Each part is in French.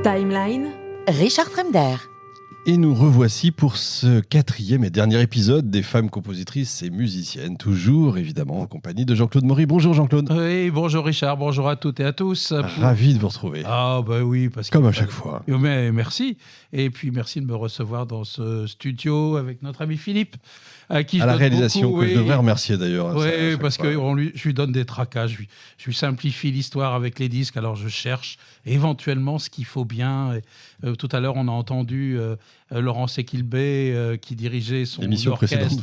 Timeline, Richard Fremder. Et nous revoici pour ce 4e et dernier épisode des femmes compositrices et musiciennes, toujours évidemment en compagnie de Jean-Claude Maury. Bonjour Jean-Claude. Oui, bonjour Richard, bonjour à toutes et à tous. Ravi de vous retrouver. Ah bah oui, parce comme à chaque fois. Mais merci. Et puis merci de me recevoir dans ce studio avec notre ami Philippe. À la réalisation, beaucoup, que je devrais remercier d'ailleurs. Oui, parce que je lui donne des tracas, je lui simplifie l'histoire avec les disques, alors je cherche éventuellement ce qu'il faut bien. Tout à l'heure, on a entendu Laurence Equilbé qui dirigeait son orchestre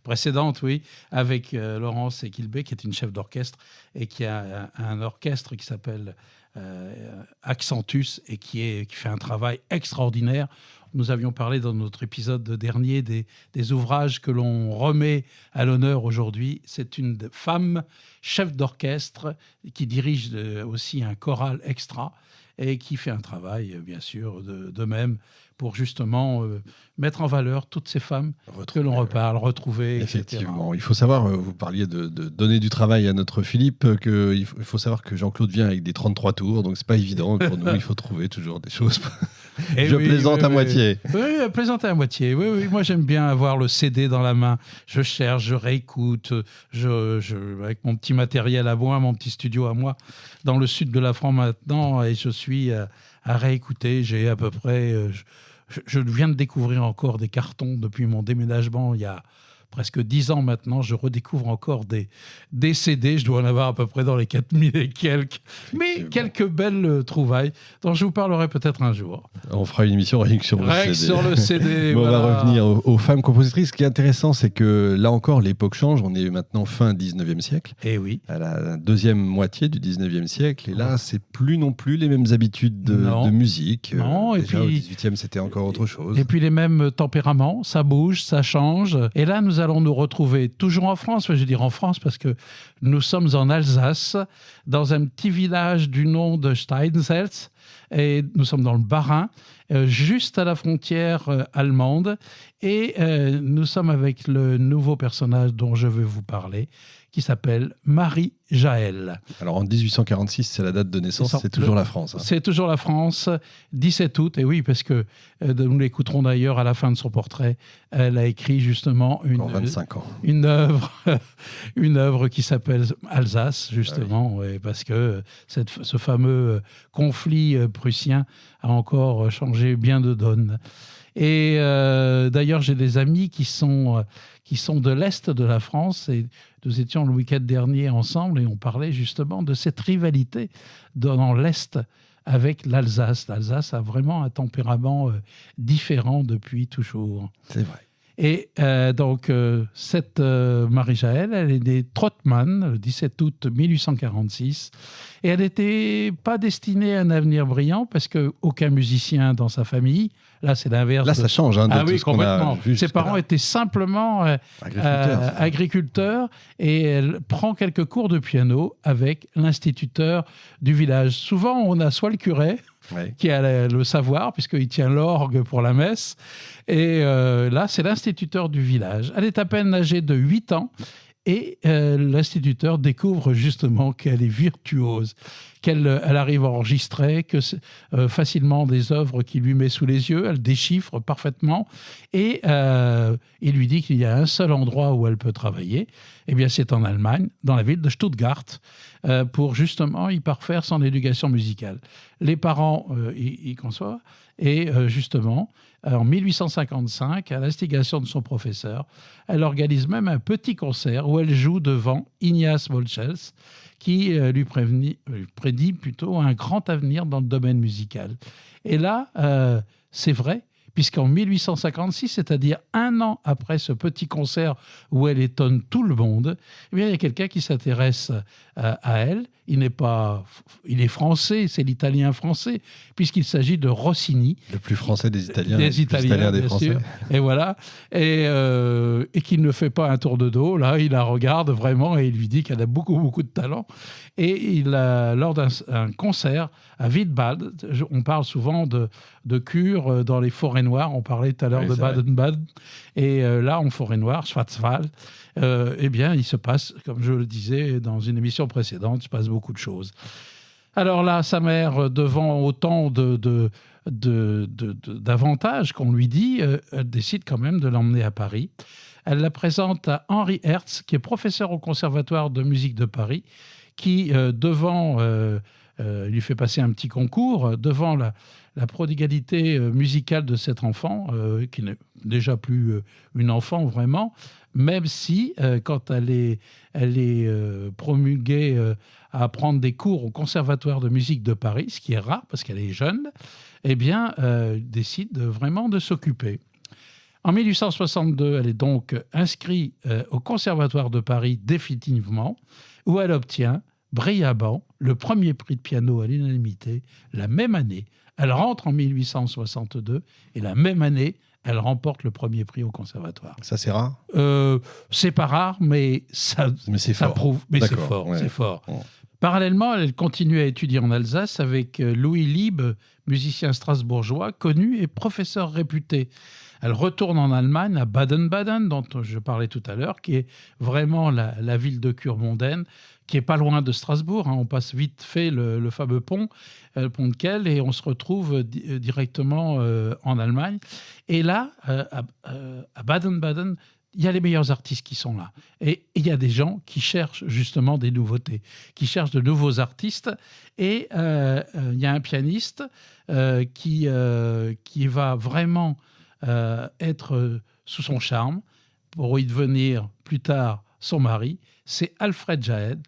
précédente, oui, avec Laurence Equilbé qui est une chef d'orchestre et qui a un orchestre qui s'appelle Accentus et qui fait un travail extraordinaire. Nous avions parlé dans notre épisode dernier des ouvrages que l'on remet à l'honneur aujourd'hui. C'est une femme chef d'orchestre qui dirige aussi un choral extra et qui fait un travail, bien sûr, de même pour justement mettre en valeur toutes ces femmes que l'on retrouver, effectivement. Etc. Il faut savoir, vous parliez de donner du travail à notre Philippe, il faut savoir que Jean-Claude vient avec des 33 tours, donc c'est pas évident pour nous, il faut trouver toujours des choses. Je plaisante à moitié. Oui, plaisanter à moitié. Oui, moi j'aime bien avoir le CD dans la main. Je cherche, je réécoute, avec mon petit matériel à moi, mon petit studio à moi, dans le sud de la France maintenant, et je suis à réécouter. J'ai à peu près... Je viens de découvrir encore des cartons depuis mon déménagement il y a presque 10 ans maintenant. Je redécouvre encore des CD. Je dois en avoir à peu près dans les 4000 et quelques. Mais quelques belles trouvailles dont je vous parlerai peut-être un jour. On fera une émission rien que sur le CD. On va revenir aux femmes compositrices. Ce qui est intéressant, c'est que là encore, l'époque change. On est maintenant fin 19e siècle. Et oui. À la deuxième moitié du 19e siècle. Et là, c'est plus non plus les mêmes habitudes de musique. Non, déjà, au 18e, c'était encore autre chose. Et puis les mêmes tempéraments. Ça bouge, ça change. Et là, nous allons nous retrouver toujours en France, je veux dire en France parce que nous sommes en Alsace, dans un petit village du nom de Steinselz, et nous sommes dans le Bas-Rhin, juste à la frontière allemande, et nous sommes avec le nouveau personnage dont je vais vous parler, qui s'appelle Marie Jaël. Alors en 1846, c'est la date de naissance, c'est toujours la France. C'est toujours la France, 17 août, et oui, parce que nous l'écouterons d'ailleurs à la fin de son portrait, elle a écrit justement une œuvre qui s'appelle Alsace, justement, oui, parce que ce fameux conflit prussien a encore changé bien de donne. Et d'ailleurs, j'ai des amis qui sont de l'Est de la France, et nous étions le week-end dernier ensemble et on parlait justement de cette rivalité dans l'Est avec l'Alsace. L'Alsace a vraiment un tempérament différent depuis toujours. C'est vrai. Et donc, cette Marie-Jaël, elle est née Trottmann, le 17 août 1846. Et elle n'était pas destinée à un avenir brillant parce qu'aucun musicien dans sa famille. Là, c'est l'inverse. Là, ça change. De tout ce complètement. Qu'on a vu ses parents étaient simplement agriculteurs. Et elle prend quelques cours de piano avec l'instituteur du village. Souvent, on a soit le curé, qui a le savoir, puisqu'il tient l'orgue pour la messe. Et là, c'est l'instituteur du village. Elle est à peine âgée de 8 ans. Et l'instituteur découvre justement qu'elle est virtuose, qu'elle arrive à enregistrer facilement des œuvres qu'il lui met sous les yeux, elle déchiffre parfaitement, et il lui dit qu'il y a un seul endroit où elle peut travailler, et bien c'est en Allemagne, dans la ville de Stuttgart, pour justement y parfaire son éducation musicale. Les parents y conçoivent, et justement, en 1855, à l'instigation de son professeur, elle organise même un petit concert où elle joue devant Ignaz Moscheles, qui lui prédit plutôt un grand avenir dans le domaine musical. Et là, c'est vrai, puisqu'en 1856, c'est-à-dire un an après ce petit concert où elle étonne tout le monde, eh bien, il y a quelqu'un qui s'intéresse à elle. Il est français, c'est l'italien français, puisqu'il s'agit de Rossini. Le plus français des Italiens. Des Italiens, des Français. Sûr. Et voilà. Et qu'il ne fait pas un tour de dos. Là, il la regarde vraiment et il lui dit qu'elle a beaucoup, beaucoup de talent. Et lors d'un concert à Wittbad, on parle souvent de cure dans les forêts noires. On parlait tout à l'heure de Baden-Baden. Et là, en forêt noire, Schwarzwald, eh bien, il se passe, comme je le disais dans une émission précédente, il se passe beaucoup de choses. Alors là, sa mère, devant autant d'avantages qu'on lui dit, elle décide quand même de l'emmener à Paris. Elle la présente à Henri Hertz, qui est professeur au Conservatoire de musique de Paris, qui, lui fait passer un petit concours, devant la prodigalité musicale de cet enfant, qui n'est déjà plus une enfant vraiment, même si, quand elle est promulguée à prendre des cours au Conservatoire de musique de Paris, ce qui est rare parce qu'elle est jeune, eh bien, décide vraiment de s'occuper. En 1862, elle est donc inscrite au Conservatoire de Paris définitivement, où elle obtient brillamment le premier prix de piano à l'unanimité la même année. Elle rentre en 1862 et la même année, elle remporte le premier prix au conservatoire. Ça, c'est rare C'est pas rare, mais ça prouve. Mais c'est fort, ouais. C'est fort. Ouais. Parallèlement, elle continue à étudier en Alsace avec Louis Lieb, musicien strasbourgeois, connu et professeur réputé. Elle retourne en Allemagne, à Baden-Baden, dont je parlais tout à l'heure, qui est vraiment la ville de cure mondaine, qui est pas loin de Strasbourg. On passe vite fait le fameux pont, le pont de Kehl, et on se retrouve directement en Allemagne. Et là, à Baden-Baden, il y a les meilleurs artistes qui sont là. Et il y a des gens qui cherchent justement des nouveautés, qui cherchent de nouveaux artistes. Et il y a un pianiste qui va vraiment être sous son charme pour y devenir plus tard son mari. C'est Alfred Jahed,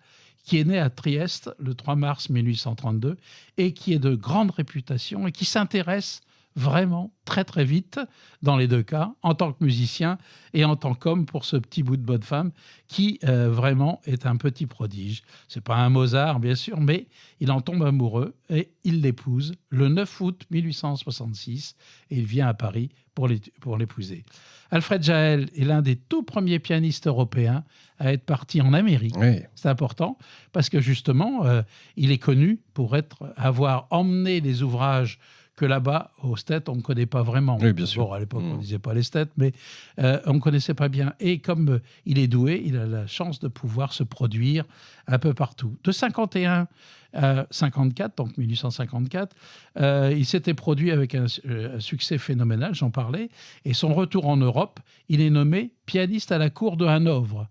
qui est né à Trieste le 3 mars 1832 et qui est de grande réputation et qui s'intéresse vraiment très très vite, dans les deux cas, en tant que musicien et en tant qu'homme pour ce petit bout de bonne femme qui vraiment est un petit prodige. C'est pas un Mozart bien sûr, mais il en tombe amoureux et il l'épouse le 9 août 1866 et il vient à Paris pour l'épouser. Alfred Jahed est l'un des tout premiers pianistes européens à être parti en Amérique. Oui. C'est important parce que justement, il est connu pour avoir emmené les ouvrages que là-bas, aux States, on ne connaît pas vraiment. Oui, bien sûr. Bon, à l'époque, on ne disait pas les States, mais on ne connaissait pas bien. Et comme il est doué, il a la chance de pouvoir se produire un peu partout. De 51 à 54, donc 1854, il s'était produit avec un succès phénoménal, j'en parlais. Et son retour en Europe, il est nommé pianiste à la cour de Hanovre.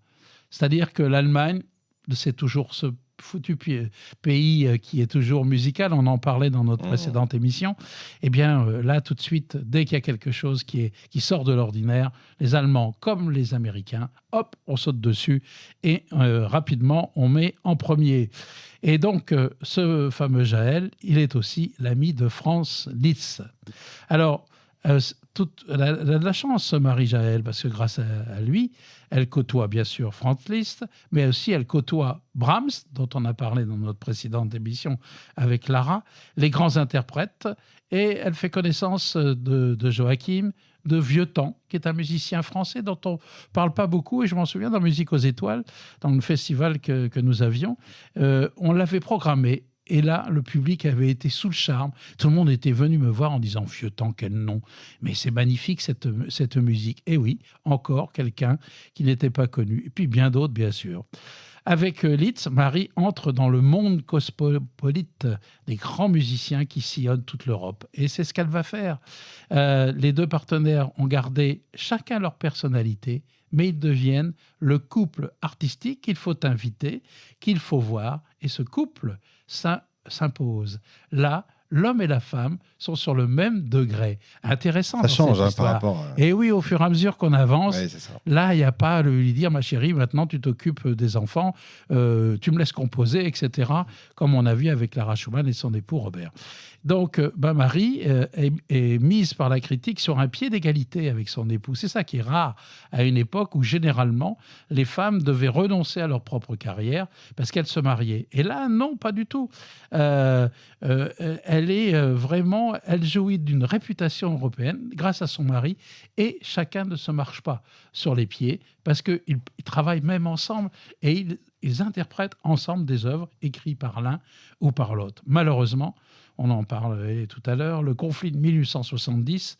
C'est-à-dire que l'Allemagne, c'est toujours ce foutu pays qui est toujours musical, on en parlait dans notre précédente émission, eh bien là tout de suite, dès qu'il y a quelque chose qui sort de l'ordinaire, les Allemands comme les Américains, hop, on saute dessus et rapidement on met en premier. Et donc ce fameux Jahed, il est aussi l'ami de Franz Liszt. Alors, elle a de la chance, ce Marie Jahed, parce que grâce à lui, elle côtoie bien sûr Franz Liszt, mais aussi elle côtoie Brahms, dont on a parlé dans notre précédente émission avec Lara, les grands interprètes, et elle fait connaissance de Joachim, de Vieuxtemps, qui est un musicien français dont on ne parle pas beaucoup, et je m'en souviens dans Musique aux Étoiles, dans le festival que nous avions, on l'avait programmé. Et là, le public avait été sous le charme. Tout le monde était venu me voir en disant « Vieuxtemps, quel nom !» Mais c'est magnifique, cette musique. Et oui, encore quelqu'un qui n'était pas connu. Et puis bien d'autres, bien sûr. Avec Liszt, Marie entre dans le monde cosmopolite des grands musiciens qui sillonnent toute l'Europe. Et c'est ce qu'elle va faire. Les deux partenaires ont gardé chacun leur personnalité, mais ils deviennent le couple artistique qu'il faut inviter, qu'il faut voir. Et ce couple, ça s'impose. Là, l'homme et la femme sont sur le même degré. Intéressant. Ça change par rapport à... Et oui, au fur et à mesure qu'on avance, ouais, c'est ça. Là, il n'y a pas à lui dire « Ma chérie, maintenant tu t'occupes des enfants, tu me laisses composer, etc. » comme on a vu avec Clara Schumann et son époux Robert. Donc, Marie est mise par la critique sur un pied d'égalité avec son époux. C'est ça qui est rare à une époque où, généralement, les femmes devaient renoncer à leur propre carrière parce qu'elles se mariaient. Et là, non, pas du tout. Elle jouit d'une réputation européenne grâce à son mari et chacun ne se marche pas sur les pieds parce qu'ils travaillent même ensemble et ils interprètent ensemble des œuvres écrites par l'un ou par l'autre. Malheureusement, on en parlait tout à l'heure, le conflit de 1870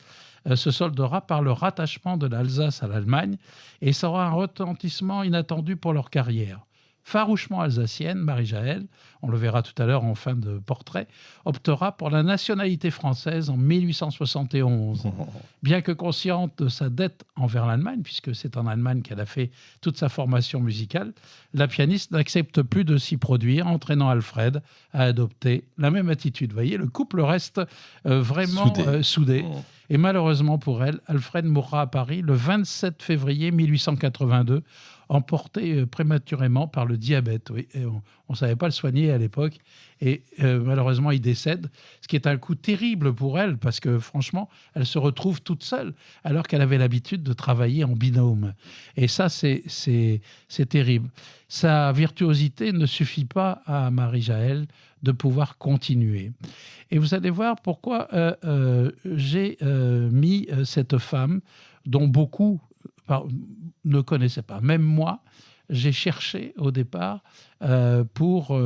se soldera par le rattachement de l'Alsace à l'Allemagne et ça aura un retentissement inattendu pour leur carrière. farouchement alsacienne, Marie-Jaël, on le verra tout à l'heure en fin de portrait, optera pour la nationalité française en 1871. Bien que consciente de sa dette envers l'Allemagne, puisque c'est en Allemagne qu'elle a fait toute sa formation musicale, la pianiste n'accepte plus de s'y produire, entraînant Alfred à adopter la même attitude. Vous voyez, le couple reste vraiment soudé. Et malheureusement pour elle, Alfred mourra à Paris le 27 février 1882, emporté prématurément par le diabète. Oui, on ne savait pas le soigner à l'époque. Et malheureusement, il décède, ce qui est un coup terrible pour elle, parce que franchement, elle se retrouve toute seule, alors qu'elle avait l'habitude de travailler en binôme. Et ça, c'est terrible. Sa virtuosité ne suffit pas à Marie-Jaël de pouvoir continuer. Et vous allez voir pourquoi j'ai mis cette femme dont beaucoup ne connaissaient pas. Même moi, j'ai cherché au départ pour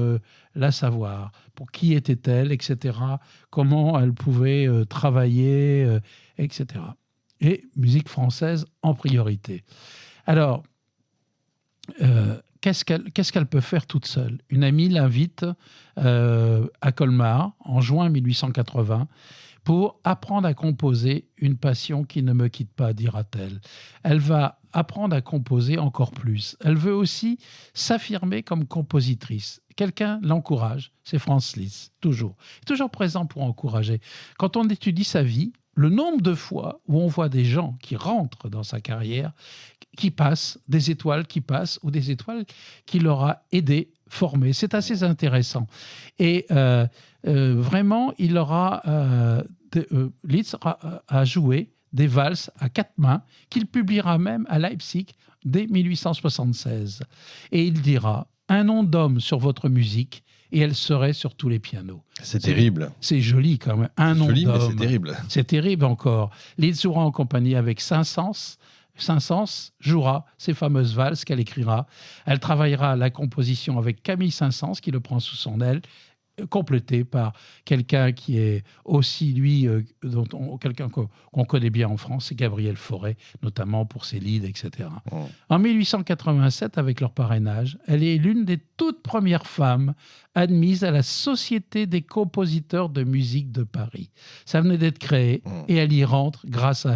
la savoir, pour qui était-elle, etc., comment elle pouvait travailler, etc. Et musique française en priorité. Alors, qu'est-ce qu'elle peut faire toute seule ? Une amie l'invite à Colmar en juin 1880 pour apprendre à composer une passion qui ne me quitte pas, dira-t-elle. Elle va apprendre à composer encore plus. Elle veut aussi s'affirmer comme compositrice. Quelqu'un l'encourage, c'est Franz Liszt, toujours présent pour encourager. Quand on étudie sa vie, le nombre de fois où on voit des gens qui rentrent dans sa carrière, qui passent, des étoiles qui passent, ou des étoiles qui l'aura aidé, formé. C'est assez intéressant. Et vraiment, il aura Liszt a joué des valses à 4 mains qu'il publiera même à Leipzig dès 1876. Et il dira « Un nom d'homme sur votre musique et elle serait sur tous les pianos ». C'est terrible. C'est joli quand même. Un nom joli, d'homme. Mais c'est terrible. C'est terrible encore. Liszt jouera en compagnie avec Saint-Saëns. Saint-Saëns jouera ces fameuses valses qu'elle écrira. Elle travaillera la composition avec Camille Saint-Saëns qui le prend sous son aile, complété par quelqu'un qui est aussi, lui, quelqu'un qu'on connaît bien en France, c'est Gabriel Fauré, notamment pour ses lieds, etc. Oh. En 1887, avec leur parrainage, elle est l'une des toutes premières femmes admises à la Société des compositeurs de musique de Paris. Ça venait d'être créé et elle y rentre grâce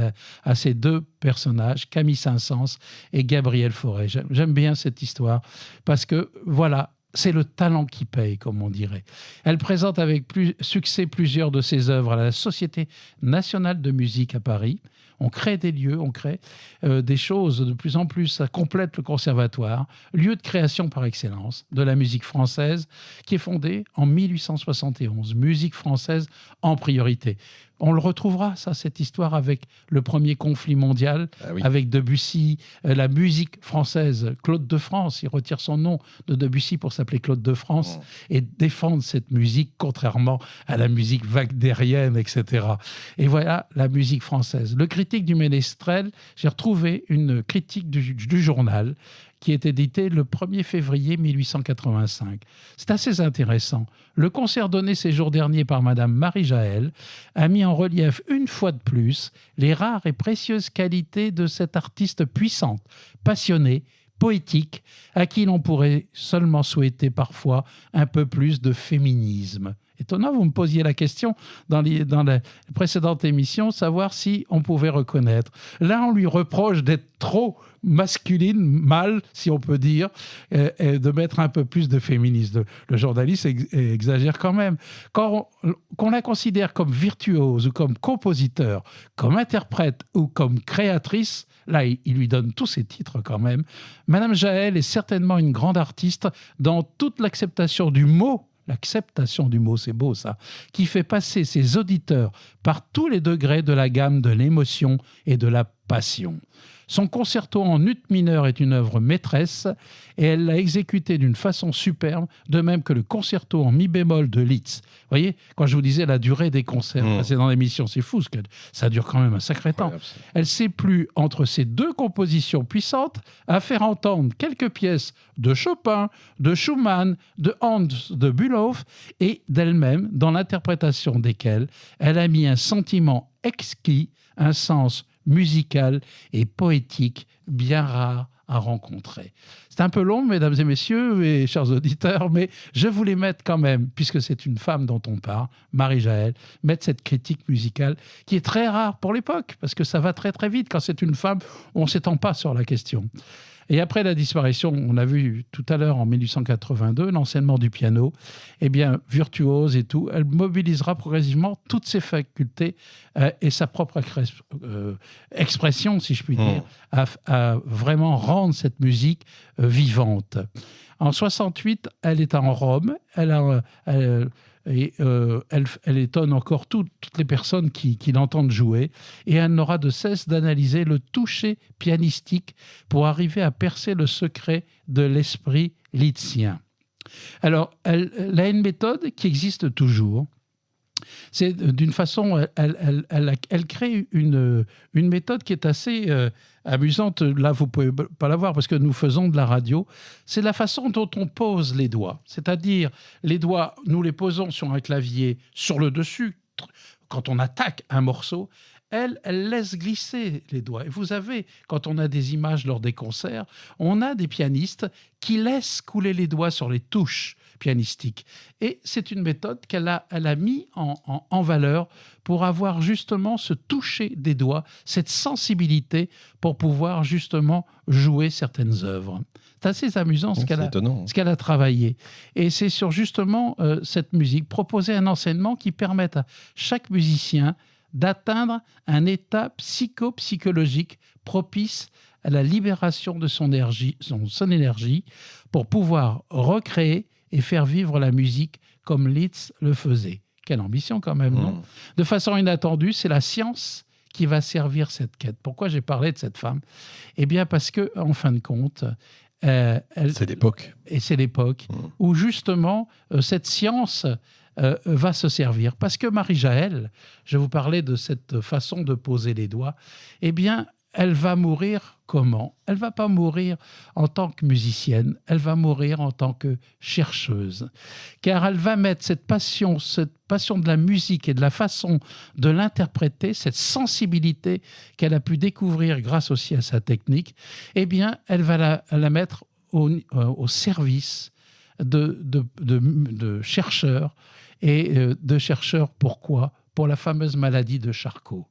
à ces deux personnages, Camille Saint-Saëns et Gabriel Fauré. J'aime bien cette histoire parce que, voilà, c'est le talent qui paye, comme on dirait. Elle présente avec succès plusieurs de ses œuvres à la Société nationale de musique à Paris. On crée des lieux, on crée des choses de plus en plus. Ça complète le conservatoire, lieu de création par excellence de la musique française, qui est fondée en 1871. Musique française en priorité. On le retrouvera, ça, cette histoire, avec le premier conflit mondial, avec Debussy, la musique française, Claude de France. Il retire son nom de Debussy pour s'appeler Claude de France et défendre cette musique, contrairement à la musique wagnérienne, etc. Et voilà la musique française. Le critique du Ménestrel, j'ai retrouvé une critique du journal qui est édité le 1er février 1885. C'est assez intéressant. Le concert donné ces jours derniers par Madame Marie-Jaël a mis en relief une fois de plus les rares et précieuses qualités de cette artiste puissante, passionnée, poétique, à qui l'on pourrait seulement souhaiter parfois un peu plus de féminisme. Étonnant, vous me posiez la question dans la précédente émission, savoir si on pouvait reconnaître. Là, on lui reproche d'être trop masculine, mâle, si on peut dire, et de mettre un peu plus de féminisme. Le journaliste exagère quand même. Quand qu'on la considère comme virtuose ou comme compositeur, comme interprète ou comme créatrice, là, il lui donne tous ses titres quand même. Madame Jaël est certainement une grande artiste dans toute l'acceptation du mot. L'acceptation du mot, c'est beau ça, qui fait passer ses auditeurs par tous les degrés de la gamme de l'émotion et de la passion. Son concerto en ut mineur est une œuvre maîtresse et elle l'a exécuté d'une façon superbe, de même que le concerto en mi bémol de Liszt. Vous voyez, quand je vous disais la durée des concerts, c'est dans l'émission, c'est fou, parce que ça dure quand même un sacré temps. Elle s'est plu entre ces deux compositions puissantes à faire entendre quelques pièces de Chopin, de Schumann, de Hans de Bülow et d'elle-même, dans l'interprétation desquelles elle a mis un sentiment exquis, un sens musical et poétique bien rare à rencontrer. C'est un peu long, mesdames et messieurs et chers auditeurs, mais je voulais mettre quand même, puisque c'est une femme dont on parle, Marie-Jaëlle, mettre cette critique musicale qui est très rare pour l'époque, parce que ça va très très vite. Quand c'est une femme, on ne s'étend pas sur la question. Et après la disparition, on a vu tout à l'heure en 1882, l'enseignement du piano, eh bien, virtuose et tout, elle mobilisera progressivement toutes ses facultés et sa propre expression, si je puis dire, à vraiment rendre cette musique vivante. En 68, elle est en Rome, elle étonne encore toutes les personnes qui l'entendent jouer, et elle n'aura de cesse d'analyser le toucher pianistique pour arriver à percer le secret de l'esprit litzien. Alors, elle a une méthode qui existe toujours. C'est d'une façon, elle crée une méthode qui est assez amusante. Là, vous ne pouvez pas la voir parce que nous faisons de la radio. C'est la façon dont on pose les doigts. C'est-à-dire, les doigts, nous les posons sur un clavier, sur le dessus. Quand on attaque un morceau, elle laisse glisser les doigts. Et vous avez, quand on a des images lors des concerts, on a des pianistes qui laissent couler les doigts sur les touches pianistiques. Et c'est une méthode qu'elle a mis en valeur pour avoir justement ce toucher des doigts, cette sensibilité pour pouvoir justement jouer certaines œuvres. C'est assez amusant ce qu'elle a travaillé. Et c'est sur justement cette musique, proposer un enseignement qui permette à chaque musicien d'atteindre un état psychologique propice à la libération de son énergie pour pouvoir recréer et faire vivre la musique comme Liszt le faisait. Quelle ambition quand même, non ? De façon inattendue, c'est la science qui va servir cette quête. Pourquoi j'ai parlé de cette femme ? Eh bien parce que, en fin de compte, c'est l'époque. Et c'est l'époque où justement cette science va se servir. Parce que Marie-Jaëlle, je vous parlais de cette façon de poser les doigts, eh bien, elle va mourir comment ? Elle ne va pas mourir en tant que musicienne, elle va mourir en tant que chercheuse. Car elle va mettre cette passion de la musique et de la façon de l'interpréter, cette sensibilité qu'elle a pu découvrir grâce aussi à sa technique, eh bien, elle va la mettre au service de chercheurs. Et de chercheurs, pourquoi ? Pour la fameuse maladie de Charcot.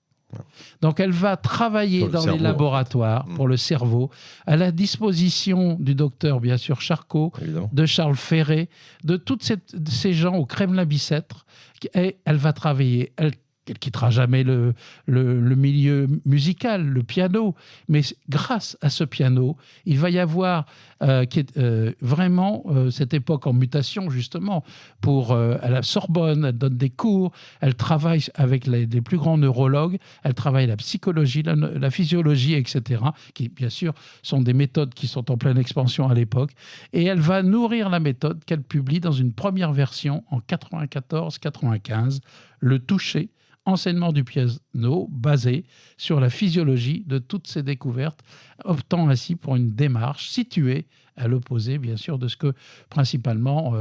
Donc, elle va travailler dans les laboratoires pour le cerveau, à la disposition du docteur, bien sûr, Charcot, de Charles Ferré, de tous ces gens au Kremlin-Bicêtre. Et elle va travailler. Elle ne quittera jamais le milieu musical, le piano. Mais grâce à ce piano, il va y avoir vraiment cette époque en mutation, justement. À la Sorbonne, elle donne des cours, elle travaille avec les plus grands neurologues, elle travaille la psychologie, la physiologie, etc., qui, bien sûr, sont des méthodes qui sont en pleine expansion à l'époque. Et elle va nourrir la méthode qu'elle publie dans une première version en 94-95, le toucher, enseignement du piano basé sur la physiologie de toutes ces découvertes, optant ainsi pour une démarche située à l'opposé, bien sûr, de ce que, principalement,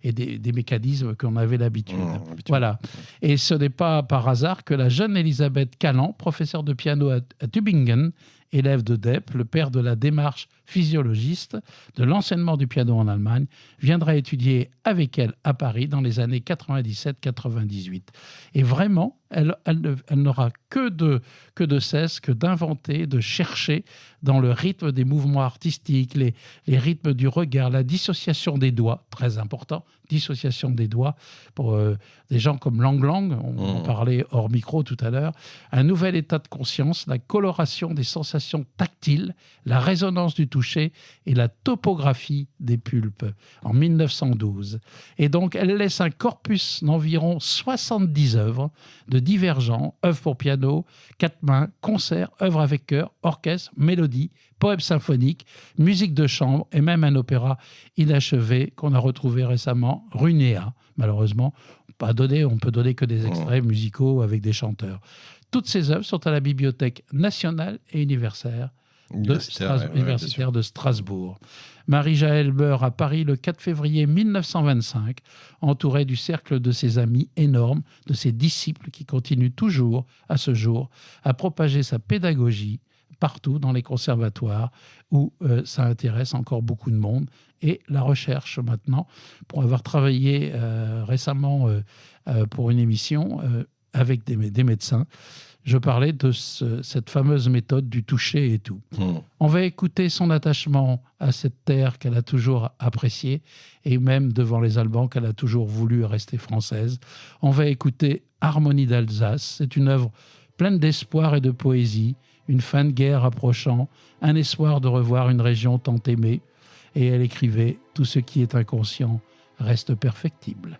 et des mécanismes qu'on avait l'habitude. Voilà. Et ce n'est pas par hasard que la jeune Elisabeth Callan, professeure de piano à Tübingen, élève de Depp, le père de la démarche physiologiste de l'enseignement du piano en Allemagne, viendra étudier avec elle à Paris dans les années 97-98. Et vraiment, elle n'aura que de cesse que d'inventer, de chercher dans le rythme des mouvements artistiques, les rythmes du regard, la dissociation des doigts, très important, dissociation des doigts pour des gens comme Lang Lang, on en parlait hors micro tout à l'heure, un nouvel état de conscience, la coloration des sensations tactiles, la résonance du toucher et la topographie des pulpes en 1912. Et donc, elle laisse un corpus d'environ 70 œuvres de divers genres, œuvres pour piano, quatre mains, concerts, œuvres avec chœur, orchestre, mélodie, poèmes symphoniques, musique de chambre et même un opéra inachevé qu'on a retrouvé récemment, Runéa. Malheureusement, on peut donner que des extraits musicaux avec des chanteurs. Toutes ces œuvres sont à la Bibliothèque nationale et universitaire de Strasbourg. Marie-Jaëlle meurt à Paris le 4 février 1925, entourée du cercle de ses amis énormes, de ses disciples qui continuent toujours, à ce jour, à propager sa pédagogie partout dans les conservatoires où ça intéresse encore beaucoup de monde. Et la recherche maintenant, pour avoir travaillé récemment pour une émission avec des médecins, je parlais de cette fameuse méthode du toucher et tout. On va écouter son attachement à cette terre qu'elle a toujours appréciée et même devant les Albans qu'elle a toujours voulu rester française. On va écouter Harmonie d'Alsace. C'est une œuvre pleine d'espoir et de poésie, une fin de guerre approchant, un espoir de revoir une région tant aimée. Et elle écrivait « Tout ce qui est inconscient reste perfectible ».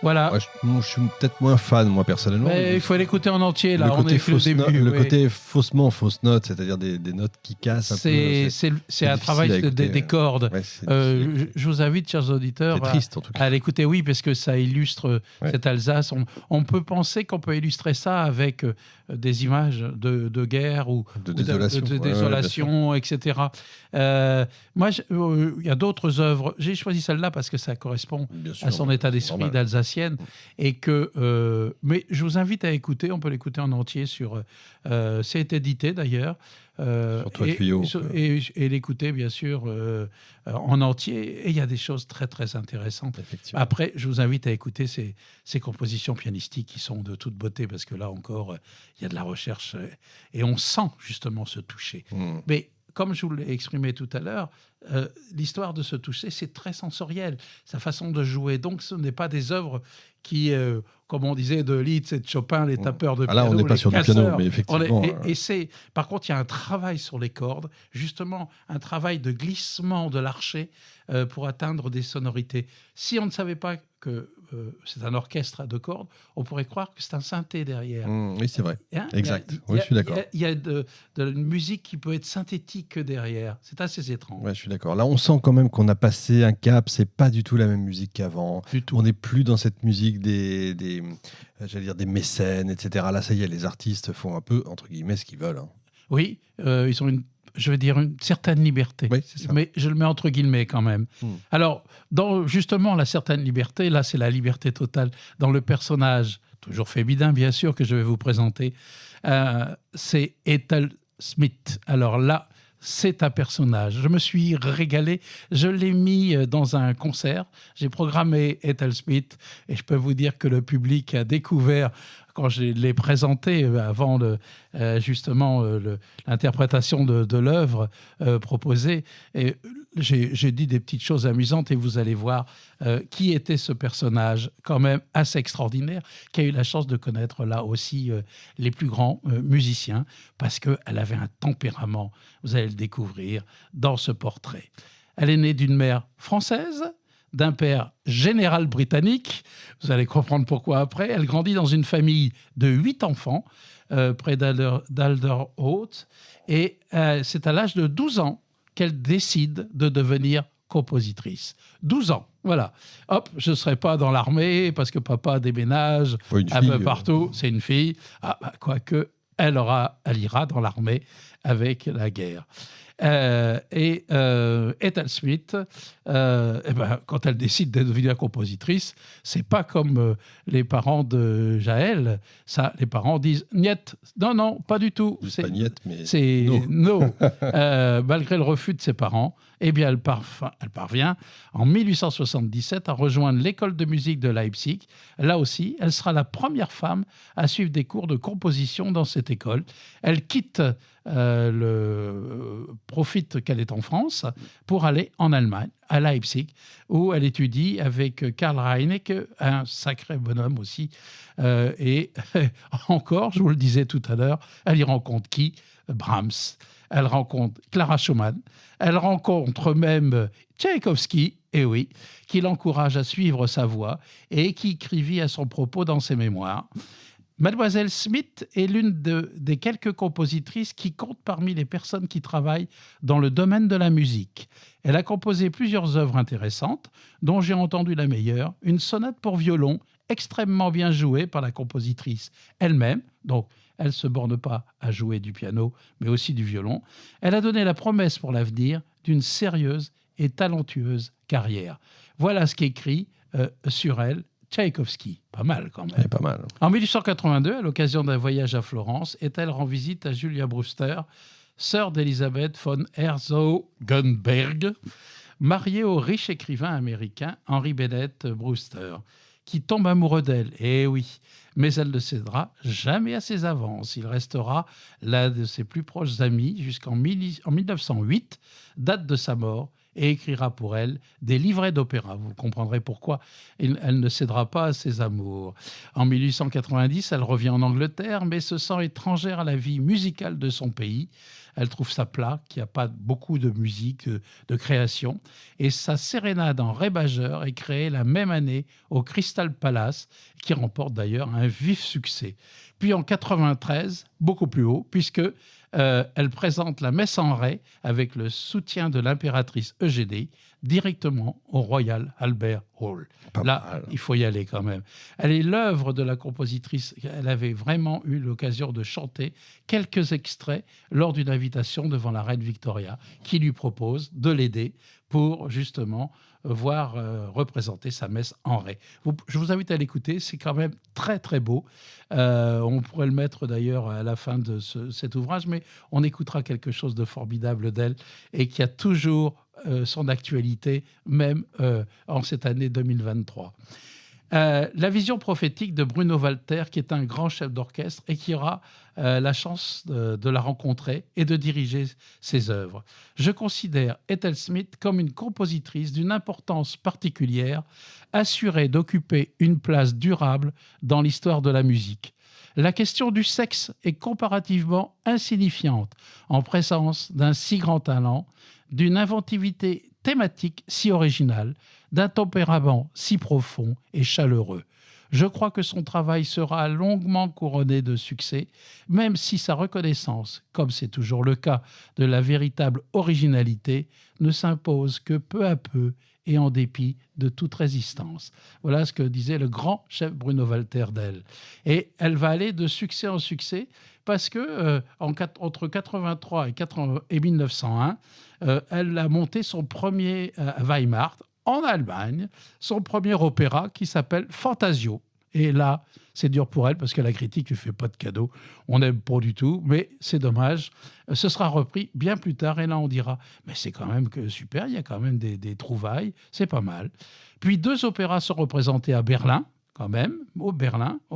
Voilà. Je suis peut-être moins fan, moi, personnellement. Mais il faut l'écouter en entier, là. On est au début. Le côté faussement fausse note, c'est-à-dire des notes qui cassent un peu. C'est un travail des cordes. Ouais, je vous invite, chers auditeurs, triste, en tout cas, à l'écouter, oui, parce que ça illustre cette Alsace. On peut penser qu'on peut illustrer ça avec des images de guerre ou de désolation, etc. Moi, il y a d'autres œuvres. J'ai choisi celle-là parce que ça correspond à son état d'esprit d'Alsacienne. Et que, mais je vous invite à écouter, on peut l'écouter en entier sur... c'est édité d'ailleurs. Sur Toit Tuyau. Et l'écouter, bien sûr, en entier. Et il y a des choses très, très intéressantes. Après, je vous invite à écouter ces compositions pianistiques qui sont de toute beauté, parce que là encore, il y a de la recherche et on sent justement ce toucher. Mais comme je vous l'ai exprimé tout à l'heure, l'histoire de ce toucher, c'est très sensoriel, sa façon de jouer. Donc, ce n'est pas des œuvres qui, comme on disait de Liszt et de Chopin, les tapeurs de piano, là, on n'est pas sur du piano, mais effectivement... Par contre, il y a un travail sur les cordes, justement, un travail de glissement de l'archet pour atteindre des sonorités. Si on ne savait pas que c'est un orchestre à deux cordes, on pourrait croire que c'est un synthé derrière. Oui, c'est vrai. Exact. Oui, je suis d'accord. Il y a de la musique qui peut être synthétique derrière. C'est assez étrange. Ouais, je suis d'accord. Là, on sent quand même qu'on a passé un cap. C'est pas du tout la même musique qu'avant. On n'est plus dans cette musique des mécènes, etc. Là, ça y est, les artistes font un peu, entre guillemets, ce qu'ils veulent. Hein. Oui, ils ont une certaine liberté. Oui, c'est ça. Mais je le mets entre guillemets quand même. Alors, dans justement la certaine liberté, là, c'est la liberté totale. Dans le personnage, toujours fait bidin, bien sûr, que je vais vous présenter, c'est Ethel Smith. Alors là, c'est un personnage. Je me suis régalé. Je l'ai mis dans un concert. J'ai programmé Ethel Smith et je peux vous dire que le public a découvert, quand je l'ai présenté avant justement l'interprétation de l'œuvre proposée, et j'ai dit des petites choses amusantes et vous allez voir qui était ce personnage quand même assez extraordinaire, qui a eu la chance de connaître là aussi les plus grands musiciens, parce qu'elle avait un tempérament, vous allez le découvrir dans ce portrait. Elle est née d'une mère française, d'un père général britannique, vous allez comprendre pourquoi après. Elle grandit dans une famille de 8 enfants, près d'Alderhout, et c'est à l'âge de 12 ans qu'elle décide de devenir compositrice. 12 ans, voilà. Hop, je ne serai pas dans l'armée parce que papa déménage un peu partout, c'est une fille. Quoique, elle ira dans l'armée avec la guerre. Ethel Smith, quand elle décide de devenir compositrice, c'est pas comme les parents de Jaël. Ça, les parents disent niet, non, pas du tout. C'est pas niet, mais c'est no. Malgré le refus de ses parents, eh bien, elle parvient en 1877 à rejoindre l'école de musique de Leipzig. Là aussi, elle sera la première femme à suivre des cours de composition dans cette école. Elle quitte profite qu'elle est en France pour aller en Allemagne, à Leipzig, où elle étudie avec Karl Reinecke, un sacré bonhomme aussi. Et encore, je vous le disais tout à l'heure, elle y rencontre qui ? Brahms. Elle rencontre Clara Schumann. Elle rencontre même Tchaïkovski, et oui, qui l'encourage à suivre sa voie et qui écrivit à son propos dans ses mémoires. Mademoiselle Smith est l'une des quelques compositrices qui comptent parmi les personnes qui travaillent dans le domaine de la musique. Elle a composé plusieurs œuvres intéressantes, dont j'ai entendu la meilleure, une sonate pour violon extrêmement bien jouée par la compositrice elle-même. Donc, elle ne se borne pas à jouer du piano, mais aussi du violon. Elle a donné la promesse pour l'avenir d'une sérieuse et talentueuse carrière. Voilà ce qu'écrit sur elle Tchaïkovski. Pas mal quand même. Pas mal. En 1882, à l'occasion d'un voyage à Florence, est-elle rend visite à Julia Brewster, sœur d'Elisabeth von Herzogenberg, mariée au riche écrivain américain Henry Bennett Brewster, qui tombe amoureux d'elle. Eh oui, mais elle ne cédera jamais à ses avances. Il restera l'un de ses plus proches amis jusqu'en 1908, date de sa mort, et écrira pour elle des livrets d'opéra. Vous comprendrez pourquoi elle ne cédera pas à ses amours. En 1890, elle revient en Angleterre, mais se sent étrangère à la vie musicale de son pays. Elle trouve ça plat, qu'il n'y a pas beaucoup de musique, de création. Et sa sérénade en ré majeur est créée la même année au Crystal Palace, qui remporte d'ailleurs un vif succès. Puis en 93, beaucoup plus haut, puisque elle présente la messe en ré avec le soutien de l'impératrice Eugénie directement au Royal Albert Hall. Là, il faut y aller quand même. Elle est l'œuvre de la compositrice. Elle avait vraiment eu l'occasion de chanter quelques extraits lors d'une invitation devant la reine Victoria, qui lui propose de l'aider pour justement voir représenter sa messe en ré. Je vous invite à l'écouter, c'est quand même très très beau. On pourrait le mettre d'ailleurs à la fin de cet ouvrage, mais on écoutera quelque chose de formidable d'elle et qui a toujours son actualité, même en cette année 2023. La vision prophétique de Bruno Walter, qui est un grand chef d'orchestre et qui aura la chance de la rencontrer et de diriger ses œuvres. Je considère Ethel Smith comme une compositrice d'une importance particulière, assurée d'occuper une place durable dans l'histoire de la musique. La question du sexe est comparativement insignifiante en présence d'un si grand talent, d'une inventivité thématique si originale, d'un tempérament si profond et chaleureux. Je crois que son travail sera longuement couronné de succès, même si sa reconnaissance, comme c'est toujours le cas de la véritable originalité, ne s'impose que peu à peu et en dépit de toute résistance. Voilà ce que disait le grand chef Bruno Walter d'elle. Et elle va aller de succès en succès parce que entre 83 et 1901, elle a monté son premier à Weimar, en Allemagne, son premier opéra qui s'appelle Fantasio. Et là, c'est dur pour elle parce que la critique ne fait pas de cadeau. On n'aime pas du tout, mais c'est dommage. Ce sera repris bien plus tard et là, on dira « mais c'est quand même super, il y a quand même des trouvailles, c'est pas mal ». Puis 2 opéras sont représentés à Berlin, quand même, au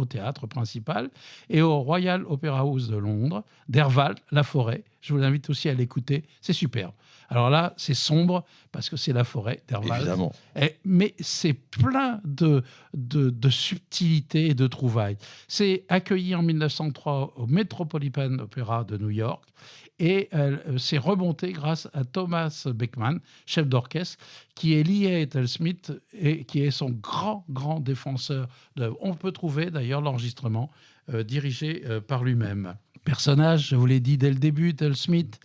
théâtre principal, et au Royal Opera House de Londres, d'Herval, La Forêt. Je vous invite aussi à l'écouter, c'est superbe. Alors là, c'est sombre parce que c'est La Forêt d'Herval. Évidemment. Mais c'est plein de subtilités et de trouvailles. C'est accueilli en 1903 au Metropolitan Opera de New York et c'est remonté grâce à Thomas Beckman, chef d'orchestre, qui est lié à Ethel Smith et qui est son grand défenseur d'œuvre. On peut trouver d'ailleurs l'enregistrement dirigé par lui-même. Personnage, je vous l'ai dit dès le début, Ethel Smith.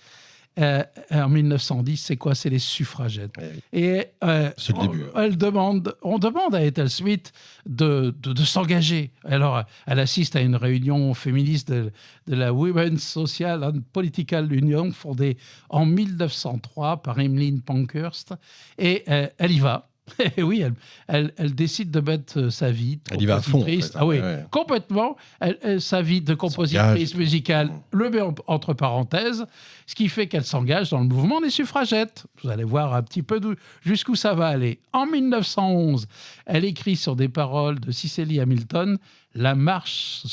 En 1910, c'est quoi ? C'est les suffragettes. Et c'est le début. On demande à Ethel Smith de s'engager. Alors, elle assiste à une réunion féministe de la Women's Social and Political Union, fondée en 1903 par Emmeline Pankhurst. Et elle y va. Et oui, elle décide de mettre sa vie de elle y va à fond, en fait. Ah oui, complètement. Sa vie de compositrice musicale le met entre parenthèses, ce qui fait qu'elle s'engage dans le mouvement des suffragettes. Vous allez voir un petit peu jusqu'où ça va aller. En 1911, elle écrit sur des paroles de Cicely Hamilton The March